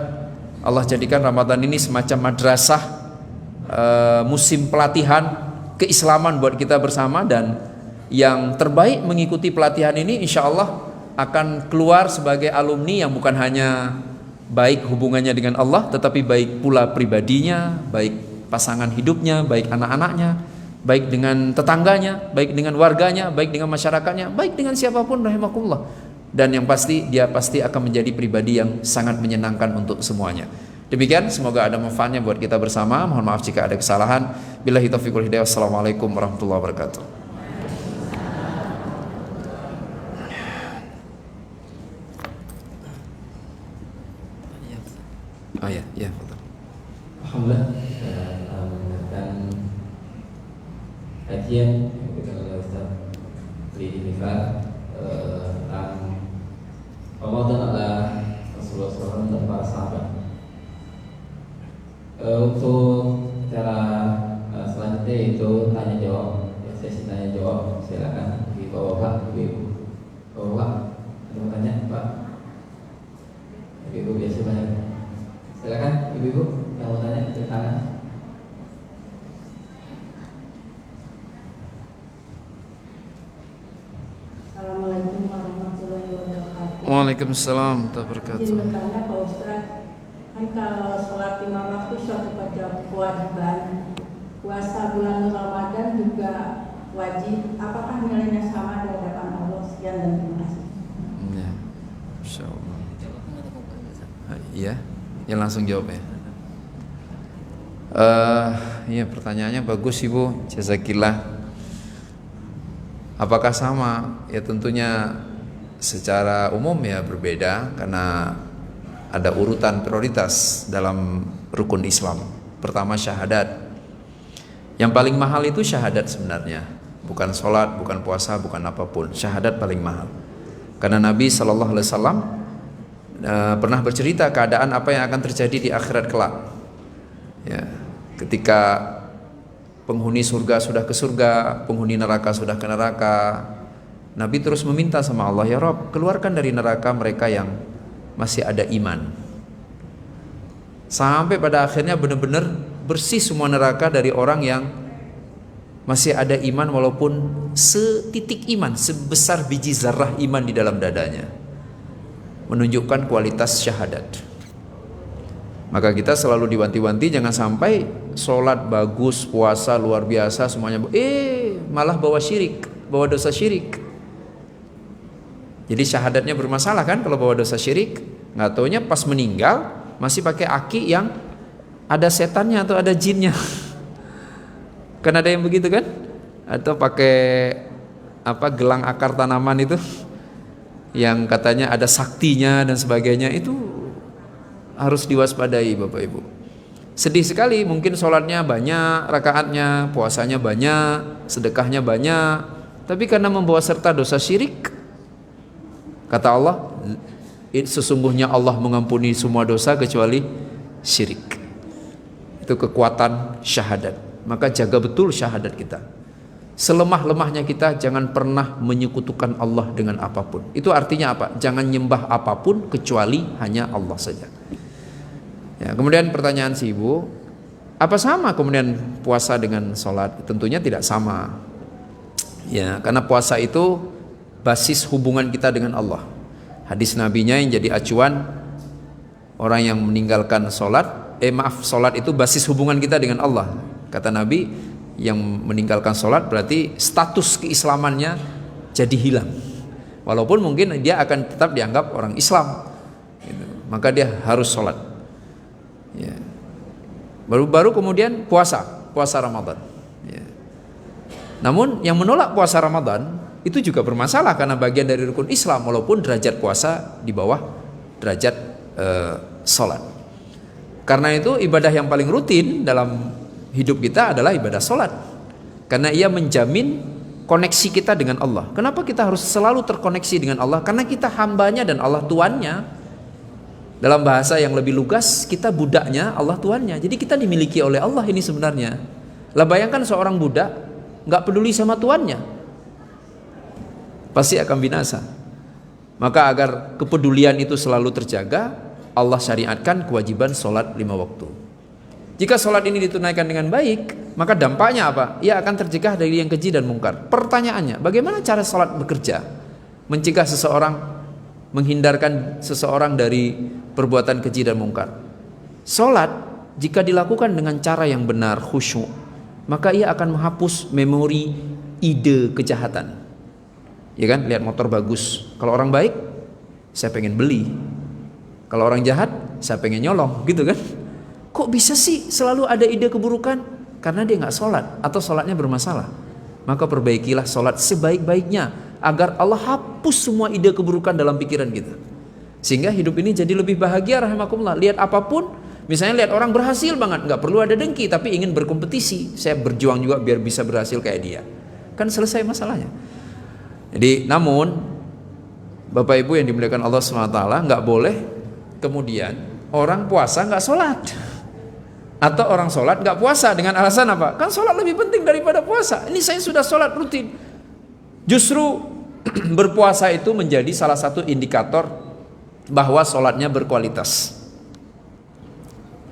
Allah jadikan Ramadan ini semacam madrasah, musim pelatihan keislaman buat kita bersama. Dan yang terbaik mengikuti pelatihan ini insya Allah akan keluar sebagai alumni yang bukan hanya baik hubungannya dengan Allah, tetapi baik pula pribadinya, baik pasangan hidupnya, baik anak-anaknya, baik dengan tetangganya, baik dengan warganya, baik dengan masyarakatnya, baik dengan siapapun rahimakumullah. Dan yang pasti dia pasti akan menjadi pribadi yang sangat menyenangkan untuk semuanya. Demikian, semoga ada manfaatnya buat kita bersama. Mohon maaf jika ada kesalahan. Billahi taufiq wal hidayah. Wassalamualaikum warahmatullahi wabarakatuh. Oh ya, ya, betul. Alhamdulillah kita mendengarkan kajian yang diberikan oleh Ustaz Lidi Nifar tentang Ramadan adalah Rasulullah SAW dan para sahabat. Untuk cara selanjutnya itu tanya jawab, ya, sesi tanya jawab. Silakan di bapak, ibu, bapak, ada mau tanya Pak? Ibu biasa banyak. Silakan ibu-ibu yang mau tanya di tangan. Assalamualaikum warahmatullahi wabarakatuh. Waalaikumsalam warahmatullahi wabarakatuh. Izin bertanya Pak Ustaz, kan kalau sholat 5 waktu suatu kewajiban, puasa bulan Ramadan juga wajib. Apakah nilainya sama di hadapan Allah? Sekian dan terima kasih. Ya, insyaallah. Iya, yang langsung jawab ya. Iya, pertanyaannya bagus Ibu, jazakillah. Apakah sama? Ya tentunya secara umum ya berbeda, karena ada urutan prioritas dalam rukun Islam. Pertama syahadat. Yang paling mahal itu syahadat sebenarnya, bukan sholat, bukan puasa, bukan apapun. Syahadat paling mahal. Karena Nabi SAW pernah bercerita keadaan apa yang akan terjadi di akhirat kelak. Ya, ketika penghuni surga sudah ke surga, penghuni neraka sudah ke neraka, Nabi terus meminta sama Allah, ya Rabb, keluarkan dari neraka mereka yang masih ada iman. Sampai pada akhirnya benar-benar bersih semua neraka dari orang yang masih ada iman, walaupun setitik iman, sebesar biji zarrah iman di dalam dadanya, menunjukkan kualitas syahadat. Maka kita selalu diwanti-wanti jangan sampai sholat bagus, puasa luar biasa semuanya, malah bawa syirik, bawa dosa syirik. Jadi syahadatnya bermasalah kan kalau bawa dosa syirik. Nggak taunya pas meninggal masih pakai aki yang ada setannya atau ada jinnya. Kan ada yang begitu kan? Atau pakai gelang akar tanaman itu yang katanya ada saktinya dan sebagainya, itu harus diwaspadai Bapak Ibu. Sedih sekali, mungkin sholatnya banyak, rakaatnya, puasanya banyak, sedekahnya banyak, tapi karena membawa serta dosa syirik, kata Allah, sesungguhnya Allah mengampuni semua dosa kecuali syirik. Itu kekuatan syahadat. Maka jaga betul syahadat kita. Selemah-lemahnya kita jangan pernah menyekutukan Allah dengan apapun. Itu artinya apa? Jangan nyembah apapun kecuali hanya Allah saja. Ya, kemudian pertanyaan si ibu, apa sama kemudian puasa dengan sholat? Tentunya tidak sama. Ya, karena puasa itu basis hubungan kita dengan Allah. Hadis nabinya yang jadi acuan, orang yang meninggalkan sholat, sholat itu basis hubungan kita dengan Allah. Kata Nabi, yang meninggalkan sholat berarti status keislamannya jadi hilang, walaupun mungkin dia akan tetap dianggap orang Islam gitu. Maka dia harus sholat ya. Baru kemudian puasa Ramadan ya. Namun yang menolak puasa Ramadan itu juga bermasalah karena bagian dari rukun Islam, walaupun derajat puasa di bawah derajat sholat. Karena itu ibadah yang paling rutin dalam hidup kita adalah ibadah sholat, karena ia menjamin koneksi kita dengan Allah. Kenapa kita harus selalu terkoneksi dengan Allah? Karena kita hambanya dan Allah tuannya. Dalam bahasa yang lebih lugas, kita budaknya, Allah tuannya. Jadi kita dimiliki oleh Allah ini sebenarnya. Lah bayangkan seorang budak nggak peduli sama tuannya, pasti akan binasa. Maka agar kepedulian itu selalu terjaga, Allah syariatkan kewajiban sholat 5 waktu. Jika sholat ini ditunaikan dengan baik, maka dampaknya apa? Ia akan tercegah dari yang keji dan mungkar. Pertanyaannya, bagaimana cara sholat bekerja? Mencegah seseorang, menghindarkan seseorang dari perbuatan keji dan mungkar. Sholat, jika dilakukan dengan cara yang benar, khusyuk, maka ia akan menghapus memori ide kejahatan. Ya kan, lihat motor bagus. Kalau orang baik, saya pengen beli. Kalau orang jahat, saya pengen nyolong, gitu kan? Kok bisa sih selalu ada ide keburukan? Karena dia nggak sholat atau sholatnya bermasalah. Maka perbaikilah sholat sebaik-baiknya agar Allah hapus semua ide keburukan dalam pikiran kita, sehingga hidup ini jadi lebih bahagia. Rahimakumullah. Lihat apapun, misalnya lihat orang berhasil banget, nggak perlu ada dengki, tapi ingin berkompetisi. Saya berjuang juga biar bisa berhasil kayak dia, kan selesai masalahnya. Jadi namun Bapak Ibu yang dimuliakan Allah SWT, nggak boleh kemudian orang puasa nggak sholat, atau orang sholat nggak puasa dengan alasan apa? Kan sholat lebih penting daripada puasa. Ini saya sudah sholat rutin. Justru berpuasa itu menjadi salah satu indikator bahwa sholatnya berkualitas.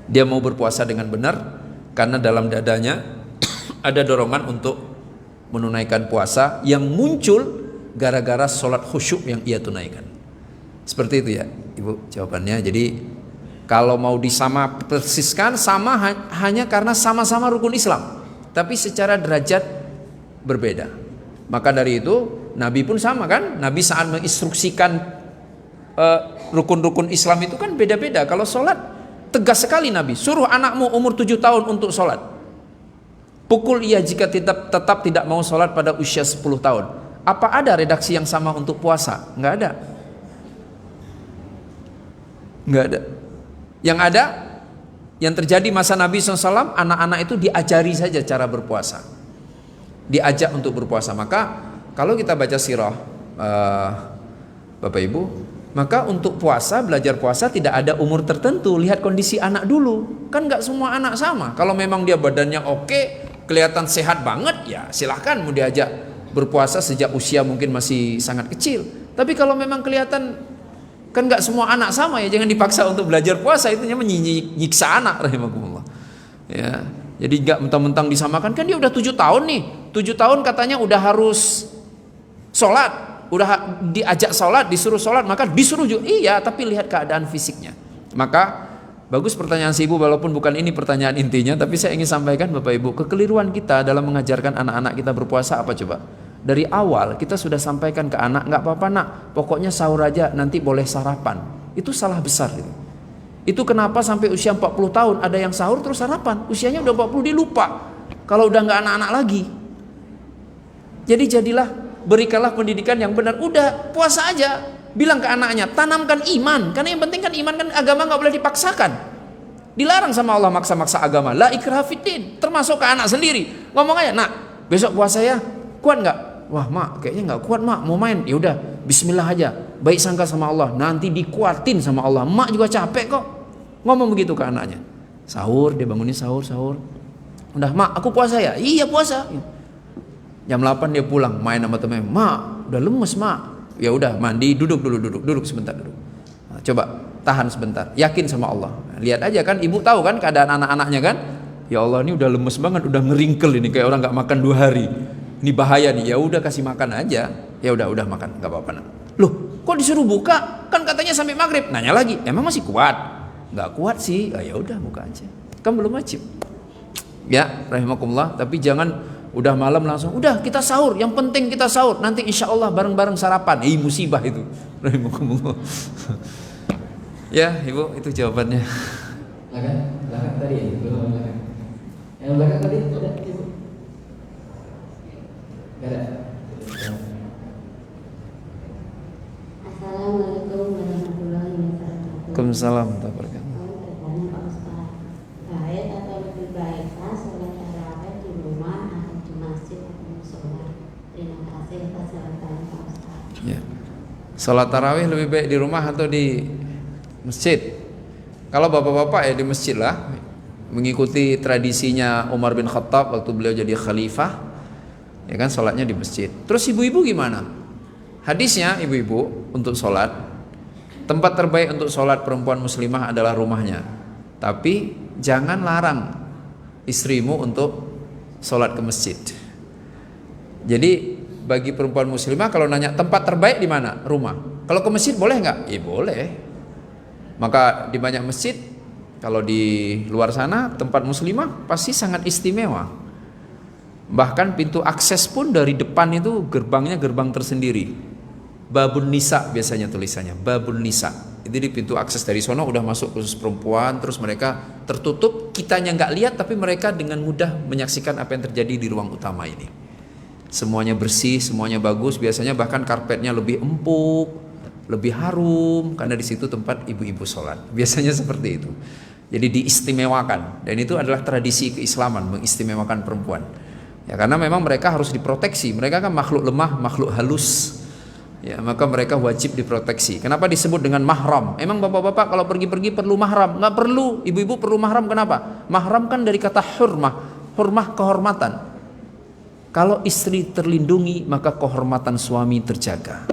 Dia mau berpuasa dengan benar karena dalam dadanya ada dorongan untuk menunaikan puasa yang muncul gara-gara sholat khusyuk yang ia tunaikan. Seperti itu ya Ibu jawabannya. Jadi kalau mau disama persiskan, sama hanya karena sama-sama rukun Islam, tapi secara derajat berbeda. Maka dari itu Nabi pun sama kan. Nabi saat menginstruksikan rukun-rukun Islam itu kan beda-beda. Kalau sholat tegas sekali Nabi, suruh anakmu umur 7 tahun untuk sholat, pukul ia jika tetap tidak mau sholat pada usia 10 tahun. Apa ada redaksi yang sama untuk puasa? Nggak ada. Nggak ada. Yang ada, yang terjadi masa Nabi SAW, anak-anak itu diajari saja cara berpuasa, diajak untuk berpuasa. Maka kalau kita baca sirah Bapak Ibu, maka untuk puasa, belajar puasa tidak ada umur tertentu. Lihat kondisi anak dulu. Kan nggak semua anak sama. Kalau memang dia badannya oke, kelihatan sehat banget, ya silahkan mau diajak berpuasa sejak usia mungkin masih sangat kecil. Tapi kalau memang kelihatan, kan nggak semua anak sama ya, jangan dipaksa untuk belajar puasa. Itu namanya nyiksa anak, rahimakumullah. Ya, jadi nggak mentang-mentang disamakan. Kan dia udah 7 tahun nih, 7 tahun katanya udah harus sholat, udah diajak sholat, disuruh sholat, maka disuruh juga. Iya, tapi lihat keadaan fisiknya. Maka bagus pertanyaan si ibu, walaupun bukan ini pertanyaan intinya, tapi saya ingin sampaikan Bapak Ibu, kekeliruan kita dalam mengajarkan anak-anak kita berpuasa apa coba? Dari awal kita sudah sampaikan ke anak, nggak apa-apa nak, pokoknya sahur aja, nanti boleh sarapan. Itu salah besar gitu. Itu kenapa sampai usia 40 tahun ada yang sahur terus sarapan, usianya udah 40 dia lupa kalau udah nggak anak-anak lagi. Jadi jadilah, berikanlah pendidikan yang benar. Udah puasa aja, bilang ke anaknya, tanamkan iman, karena yang penting kan iman, kan agama nggak boleh dipaksakan. Dilarang sama Allah maksa-maksa agama, la ikraha fiddin, termasuk ke anak sendiri. Ngomong aja, nak besok puasa ya, kuat nggak? Wah mak, kayaknya nggak kuat mak, mau main. Ya udah, Bismillah aja, baik sangka sama Allah, nanti dikuatin sama Allah. Mak juga capek kok. Ngomong begitu ke anaknya. Sahur, dia bangunin sahur. Udah mak, aku puasa ya. Iya puasa. Jam 8 dia pulang, main sama temennya. Mak, udah lemes mak. Ya udah, mandi, duduk sebentar duduk. Nah, coba tahan sebentar, yakin sama Allah. Lihat aja kan, ibu tahu kan keadaan anak-anaknya kan. Ya Allah, ini udah lemes banget, udah ngeringkel ini kayak orang nggak makan 2 hari. Ini bahaya nih. Ya udah kasih makan aja. Ya udah makan, nggak apa-apa nak. Loh, kok disuruh buka? Kan katanya sampai maghrib. Nanya lagi, emang masih kuat? Nggak kuat sih. Ya udah buka aja. Kan belum wajib. Ya, rahimakumullah. Tapi jangan udah malam langsung. Udah kita sahur. Yang penting kita sahur. Nanti insya Allah bareng-bareng sarapan. Musibah itu. Rahimakumullah. Ya, ibu itu jawabannya. Belakang tadi ya, belum belakang. Yang belakang tadi ada ibu. Gak ada. Assalamualaikum warahmatullahi wabarakatuh. Waalaikumsalam warahmatullahi wabarakatuh. Bertanya Pak Ustaz, baik atau lebih baikkah sholat tarawih di rumah atau di masjid atau musola? Terima kasih atas jawabannya Pak Ustaz. Ya. Sholat tarawih lebih baik di rumah atau di masjid? Kalau bapak-bapak ya di masjid lah, mengikuti tradisinya Umar bin Khattab waktu beliau jadi khalifah. Ya kan, sholatnya di masjid. Terus ibu-ibu gimana? Hadisnya ibu-ibu untuk sholat, tempat terbaik untuk sholat perempuan muslimah adalah rumahnya. Tapi jangan larang istrimu untuk sholat ke masjid. Jadi bagi perempuan muslimah kalau nanya tempat terbaik di mana? Rumah. Kalau ke masjid boleh nggak? Boleh. Maka di banyak masjid, kalau di luar sana tempat muslimah pasti sangat istimewa. Bahkan pintu akses pun dari depan itu gerbangnya gerbang tersendiri. Babun Nisa biasanya tulisannya, Babun Nisa. Itu di pintu akses dari sono udah masuk khusus perempuan, terus mereka tertutup, kitanya nggak lihat tapi mereka dengan mudah menyaksikan apa yang terjadi di ruang utama ini. Semuanya bersih, semuanya bagus, biasanya bahkan karpetnya lebih empuk, lebih harum karena di situ tempat ibu-ibu sholat. Biasanya seperti itu. Jadi diistimewakan, dan itu adalah tradisi keislaman, mengistimewakan perempuan. Ya, karena memang mereka harus diproteksi. Mereka kan makhluk lemah, makhluk halus. Ya, maka mereka wajib diproteksi. Kenapa disebut dengan mahram? Emang bapak-bapak kalau pergi-pergi perlu mahram? Nggak perlu. Ibu-ibu perlu mahram kenapa? Mahram kan dari kata hurmah. Hurmah kehormatan. Kalau istri terlindungi, maka kehormatan suami terjaga.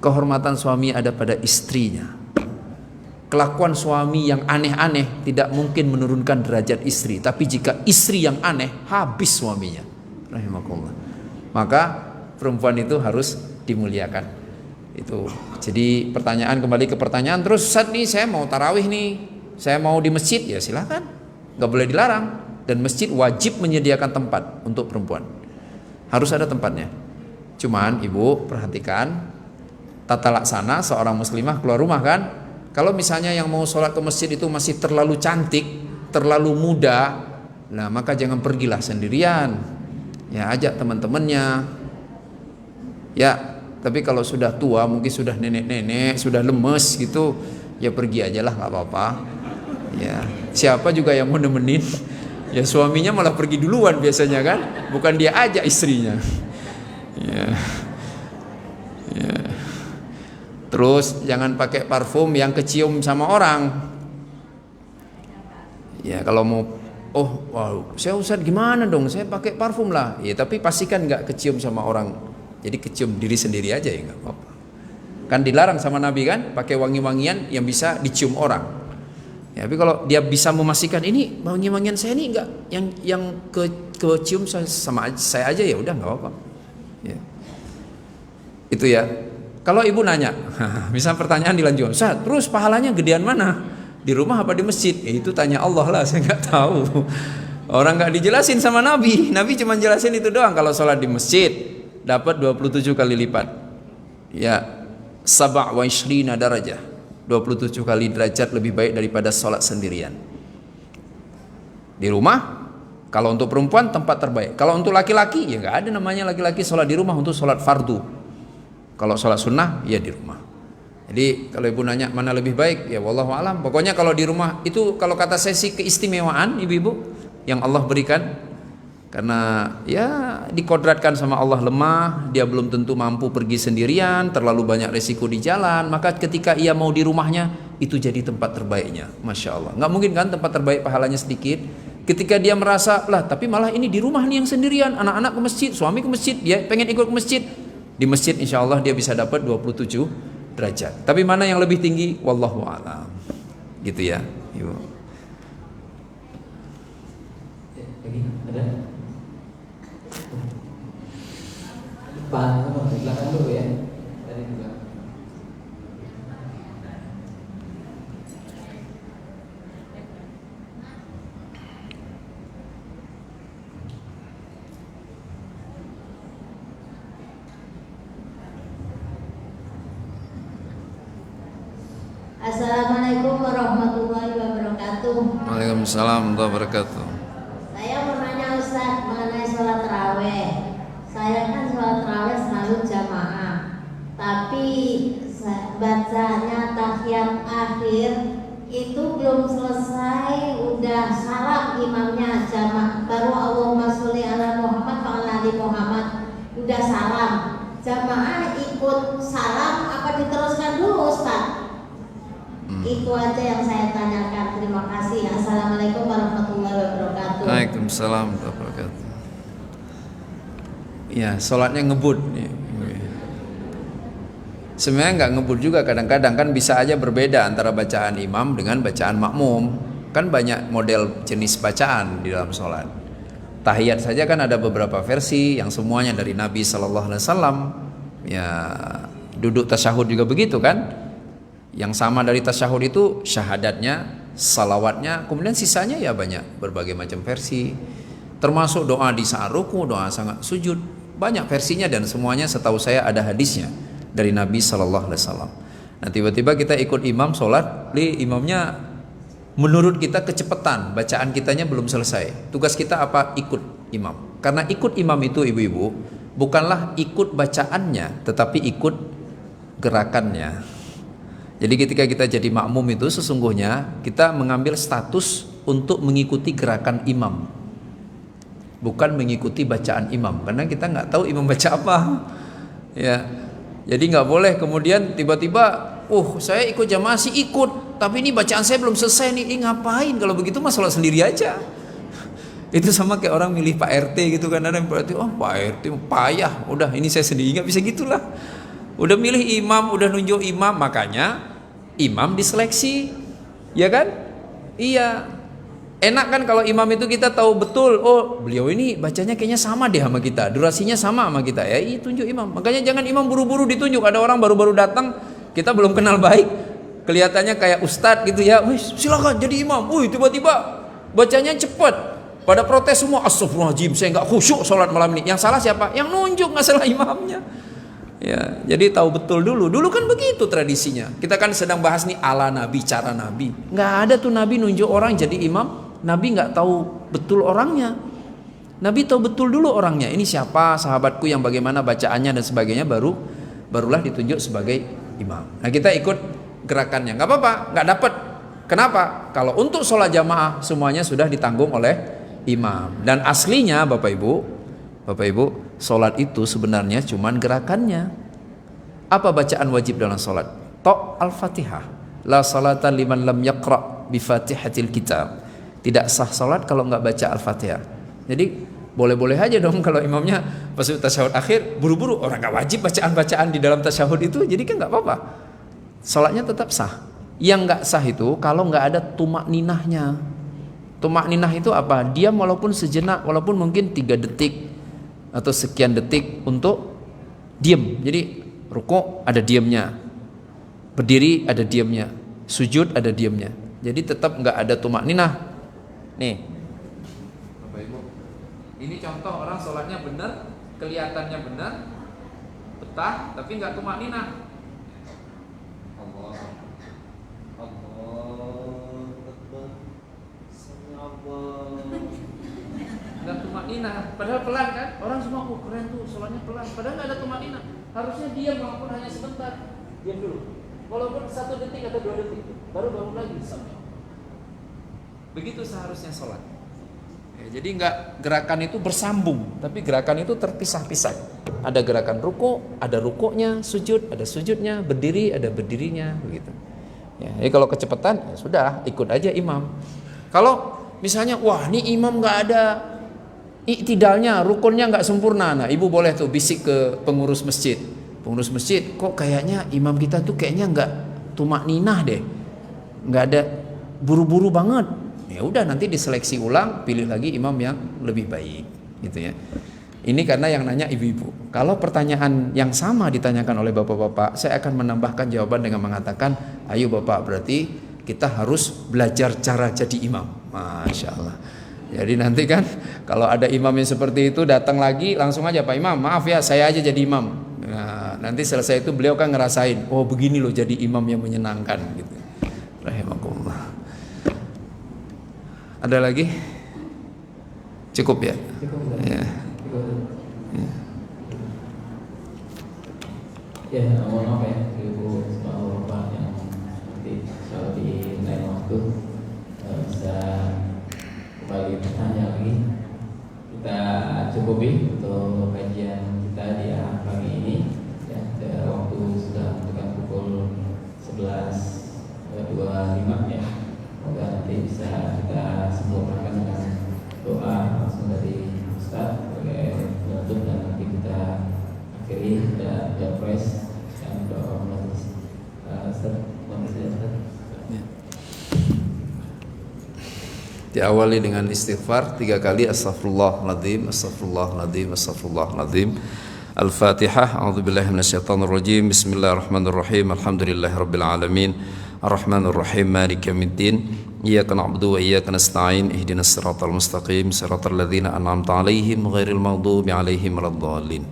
Kehormatan suami ada pada istrinya. Kelakuan suami yang aneh-aneh tidak mungkin menurunkan derajat istri, tapi jika istri yang aneh, habis suaminya. Rahimakumullah. Maka perempuan itu harus dimuliakan. Itu. Jadi pertanyaan, kembali ke pertanyaan terus, Ustaz nih saya mau tarawih nih, saya mau di masjid, ya silakan, nggak boleh dilarang. Dan masjid wajib menyediakan tempat untuk perempuan, harus ada tempatnya. Cuman ibu perhatikan tata laksana seorang muslimah keluar rumah kan. Kalau misalnya yang mau sholat ke masjid itu masih terlalu cantik, terlalu muda, nah maka jangan pergilah sendirian. Ya ajak teman-temannya. Ya, tapi kalau sudah tua, mungkin sudah nenek-nenek, sudah lemes gitu, ya pergi aja lah, nggak apa-apa. Ya, siapa juga yang mau nemenin? Ya suaminya malah pergi duluan biasanya kan, bukan dia ajak istrinya. Ya. Ya. Terus jangan pakai parfum yang kecium sama orang. Ya kalau mau, oh wow, saya Ustaz gimana dong? Saya pakai parfum lah. Ya tapi pastikan nggak kecium sama orang. Jadi kecium diri sendiri aja ya nggak apa-apa. Kan dilarang sama Nabi kan, pakai wangi-wangian yang bisa dicium orang. Ya, tapi kalau dia bisa memastikan ini wangi-wangian saya ini nggak yang kecium sama saya aja, ya udah nggak apa-apa. Ya. Itu ya. Kalau ibu nanya, misal pertanyaan dilanjut, Ustaz, terus pahalanya gedean mana? Di rumah apa di masjid? Itu tanya Allah lah, saya nggak tahu. Orang nggak dijelasin sama Nabi. Nabi cuma jelasin itu doang. Kalau sholat di masjid, dapat 27 kali lipat. Ya, 27 darajah. 27 kali derajat lebih baik daripada sholat sendirian. Di rumah, kalau untuk perempuan tempat terbaik. Kalau untuk laki-laki, ya nggak ada namanya laki-laki sholat di rumah untuk sholat fardu. Kalau sholat sunnah, ya di rumah. Jadi kalau ibu nanya mana lebih baik, ya wallahu alam. Pokoknya kalau di rumah itu, kalau kata saya sih keistimewaan ibu-ibu yang Allah berikan. Karena ya dikodratkan sama Allah lemah, dia belum tentu mampu pergi sendirian, terlalu banyak resiko di jalan. Maka ketika ia mau di rumahnya, itu jadi tempat terbaiknya. Masya Allah. Nggak mungkin kan tempat terbaik pahalanya sedikit. Ketika dia merasa, lah tapi malah ini di rumah nih yang sendirian, anak-anak ke masjid, suami ke masjid, dia pengen ikut ke masjid. Di masjid insya Allah dia bisa dapat 27 derajat. Tapi mana yang lebih tinggi? Wallahu a'lam. Gitu ya, Ibu. Lagi ada? Depan, di belakang dulu ya. Dari belakang. Assalamualaikum warahmatullahi wabarakatuh. Waalaikumsalam warahmatullahi wabarakatuh. Saya mau nanya Ustaz mengenai sholat taraweh. Saya kan sholat taraweh selalu jamaah, tapi bacanya tahiyat akhir itu belum selesai, udah salam imamnya jamaah, baru Allahumma sholli ala Muhammad wa ala ali Muhammad, udah salam. Jamaah ikut salam apa diteruskan dulu Ustaz? Itu aja yang saya tanyakan. Terima kasih. Assalamualaikum warahmatullahi wabarakatuh. Waalaikumsalam warahmatullahi wabarakatuh. Ya, sholatnya ngebut. Sebenarnya nggak ngebut juga, kadang-kadang kan bisa aja berbeda antara bacaan imam dengan bacaan makmum. Kan banyak model jenis bacaan di dalam sholat. Tahiyat saja kan ada beberapa versi yang semuanya dari Nabi Sallallahu Alaihi Wasallam. Ya, duduk tasyahud juga begitu kan. Yang sama dari tasyahud itu syahadatnya, salawatnya, kemudian sisanya ya banyak berbagai macam versi. Termasuk doa di saat ruku, doa sangat sujud, banyak versinya dan semuanya setahu saya ada hadisnya dari Nabi Sallallahu Alaihi Wasallam. Nah tiba-tiba kita ikut imam sholat, imamnya menurut kita kecepatan, bacaan kitanya belum selesai. Tugas kita apa? Ikut imam. Karena ikut imam itu ibu-ibu bukanlah ikut bacaannya, tetapi ikut gerakannya. Jadi ketika kita jadi makmum itu sesungguhnya kita mengambil status untuk mengikuti gerakan imam, bukan mengikuti bacaan imam, karena kita nggak tahu imam baca apa. Ya, jadi nggak boleh kemudian tiba-tiba, saya ikut jamaah sih ikut, tapi ini bacaan saya belum selesai nih, ngapain? Kalau begitu mah sholat sendiri aja. Itu sama kayak orang milih Pak RT gitu kan, ada yang berarti Pak RT payah, udah ini saya sendiri, nggak bisa gitulah. Udah milih imam, udah nunjuk imam, makanya imam diseleksi, ya kan? Iya. Enak kan kalau imam itu kita tahu betul, beliau ini bacanya kayaknya sama deh sama kita, durasinya sama sama kita, ya tunjuk imam. Makanya jangan imam buru-buru ditunjuk. Ada orang baru-baru datang, kita belum kenal baik, kelihatannya kayak ustadz gitu ya, silakan jadi imam. Tiba-tiba bacanya cepat, pada protes semua, astagfirullahaladzim, saya nggak khusyuk sholat malam ini. Yang salah siapa? Yang nunjuk, nggak salah imamnya. Ya, jadi tahu betul dulu. Dulu kan begitu tradisinya. Kita kan sedang bahas nih ala Nabi, cara Nabi. Nggak ada tuh Nabi nunjuk orang jadi imam. Nabi nggak tahu betul orangnya. Nabi tahu betul dulu orangnya. Ini siapa sahabatku yang bagaimana bacaannya dan sebagainya, barulah ditunjuk sebagai imam. Nah kita ikut gerakannya. Nggak apa-apa, nggak dapat. Kenapa? Kalau untuk sholat jamaah semuanya sudah ditanggung oleh imam. Dan aslinya Bapak Ibu, sholat itu sebenarnya cuman gerakannya. Apa bacaan wajib dalam sholat? Al-Fatihah. La salata liman lam yaqra' bi fatihatil kitab. Tidak sah sholat kalau nggak baca Al-Fatihah. Jadi boleh-boleh aja dong kalau imamnya pas tasyahud akhir buru-buru, orang nggak wajib bacaan-bacaan di dalam tasyahud itu, jadi kan nggak apa-apa. Sholatnya tetap sah. Yang nggak sah itu kalau nggak ada tumak ninahnya. Tumak ninah itu apa? Diam walaupun sejenak, walaupun mungkin 3 detik atau sekian detik untuk diam. Jadi rukuk ada diamnya, berdiri ada diamnya, sujud ada diamnya. Jadi tetap nggak ada tumak ninah. Nih, Bapak Ibu, ini contoh orang sholatnya benar kelihatannya benar, betah, tapi nggak tumakninah. Allah, nggak tumakninah, padahal pelan kan? Orang semua keren tuh, sholatnya pelan, padahal nggak ada tumakninah. Harusnya diam walaupun hanya sebentar, diam dulu, walaupun 1 detik atau 2 detik, baru bangun lagi. Begitu seharusnya sholat. Ya, jadi nggak gerakan itu bersambung, tapi gerakan itu terpisah-pisah. Ada gerakan ruko, ada rukonya, sujud, ada sujudnya, berdiri, ada berdirinya, begitu. Ya, jadi kalau kecepatan, ya sudah ikut aja imam. Kalau misalnya, wah ini imam nggak ada iktidalnya, rukunnya nggak sempurna, nah ibu boleh tuh bisik ke pengurus masjid. Pengurus masjid, kok kayaknya imam kita tuh kayaknya nggak tumakninah deh, nggak ada buru-buru banget. Ya udah nanti diseleksi ulang, pilih lagi imam yang lebih baik, gitu ya. Ini karena yang nanya ibu-ibu. Kalau pertanyaan yang sama ditanyakan oleh bapak-bapak, saya akan menambahkan jawaban dengan mengatakan, ayo bapak, berarti kita harus belajar cara jadi imam. Masya Allah. Jadi nanti kan kalau ada imam yang seperti itu datang lagi, langsung aja, Pak Imam, maaf ya saya aja jadi imam. Nah, nanti selesai itu beliau kan ngerasain, oh begini loh jadi imam yang menyenangkan, gitu. Rahimakumullah. Ada lagi? Cukup ya? Cukup. Ya. Ya, mohon maaf ya, ibu semua bapak yang nanti kalau di lain waktu bisa kembali bertanya lagi. Kita cukupi untuk kajian kita di pagi ini. Ya, waktu sudah menunjukkan pukul 11.25 ya. Semoga nanti bisa kita sempurnakan dengan doa langsung dari Ustaz sebagai penutup, dan nanti kita akhiri dan press dan doa menulis. Ustaz, Diawali dengan istighfar 3 kali, astaghfirullahaladzim, astaghfirullahaladzim, astaghfirullahaladzim. Al-Fatihah. A'udzubillahi minasyaitonirrajim. Bismillahirrahmanirrahim. Alhamdulillahirabbil alamin. Arrahmanirrahim. Maliki yaumiddin. Iyyaka na'budu wa iyyaka nasta'in. Ihdinas siratal mustaqim, siratal ladzina an'amta 'alaihim ghairil maghdubi 'alaihim waladdallin.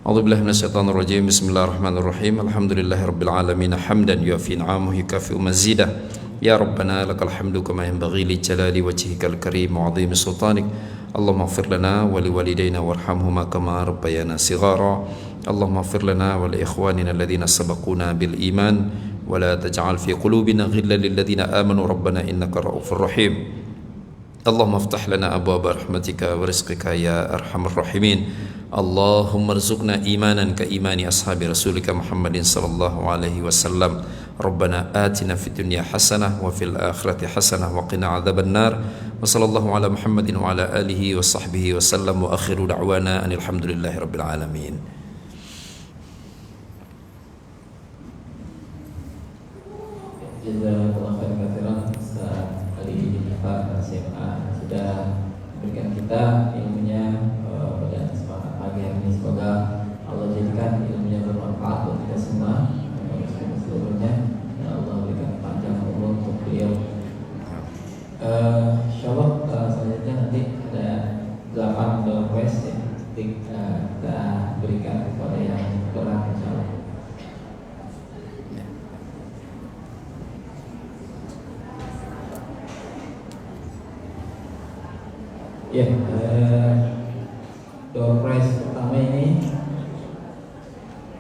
A'udzubillahi minasyaitonirrajim. Bismillahirrahmanirrahim. Alhamdulillahirabbil alamin. Hamdan yuafi ni'amahu yukafi'u mazidah. Ya Rabbana lakal hamdu kama yanbaghi li jalali wajhikal karim wa 'azimi sultanik. Allahumma ighfir lana wa liwalidayna warhamhuma kama rabbayana shighara. Allahumma ighfir lana wa li ikhwanina alladhina sabaquna bil iman wa la taj'al fi qulubina ghillan lil ladzina amanu rabbana innaka ra'ufur rahim. Allahumma iftah lana abwaaba rahmatika wa rizqika ya arhamar rahimin. Allahumma rzuqna imanan ka imani ashabi rasulika Muhammadin sallallahu alaihi wasallam. Rabbana atina fid dunya hasanah wa fil akhirati hasanah wa qina adzaban nar. Wa sallallahu ala Muhammadin wa ala alihi wa sahbihi wa sallam, wa akhiru da'wana anil hamdulillahi rabbil alamin. Jazakallahu khairan Ustaz Ali bin Jafar SMA sudah memberikan kita ilmunya pada kesempatan pagi hari ini. Semoga Allah jadikan ilmunya bermanfaat buat kita semua, seluruhnya, dan Allah berikan panjang umur untuk beliau. Insyaallah selanjutnya nanti ada 8 door prize yang kita berikan kepada yang berat, insyaallah. Ya, door prize pertama ini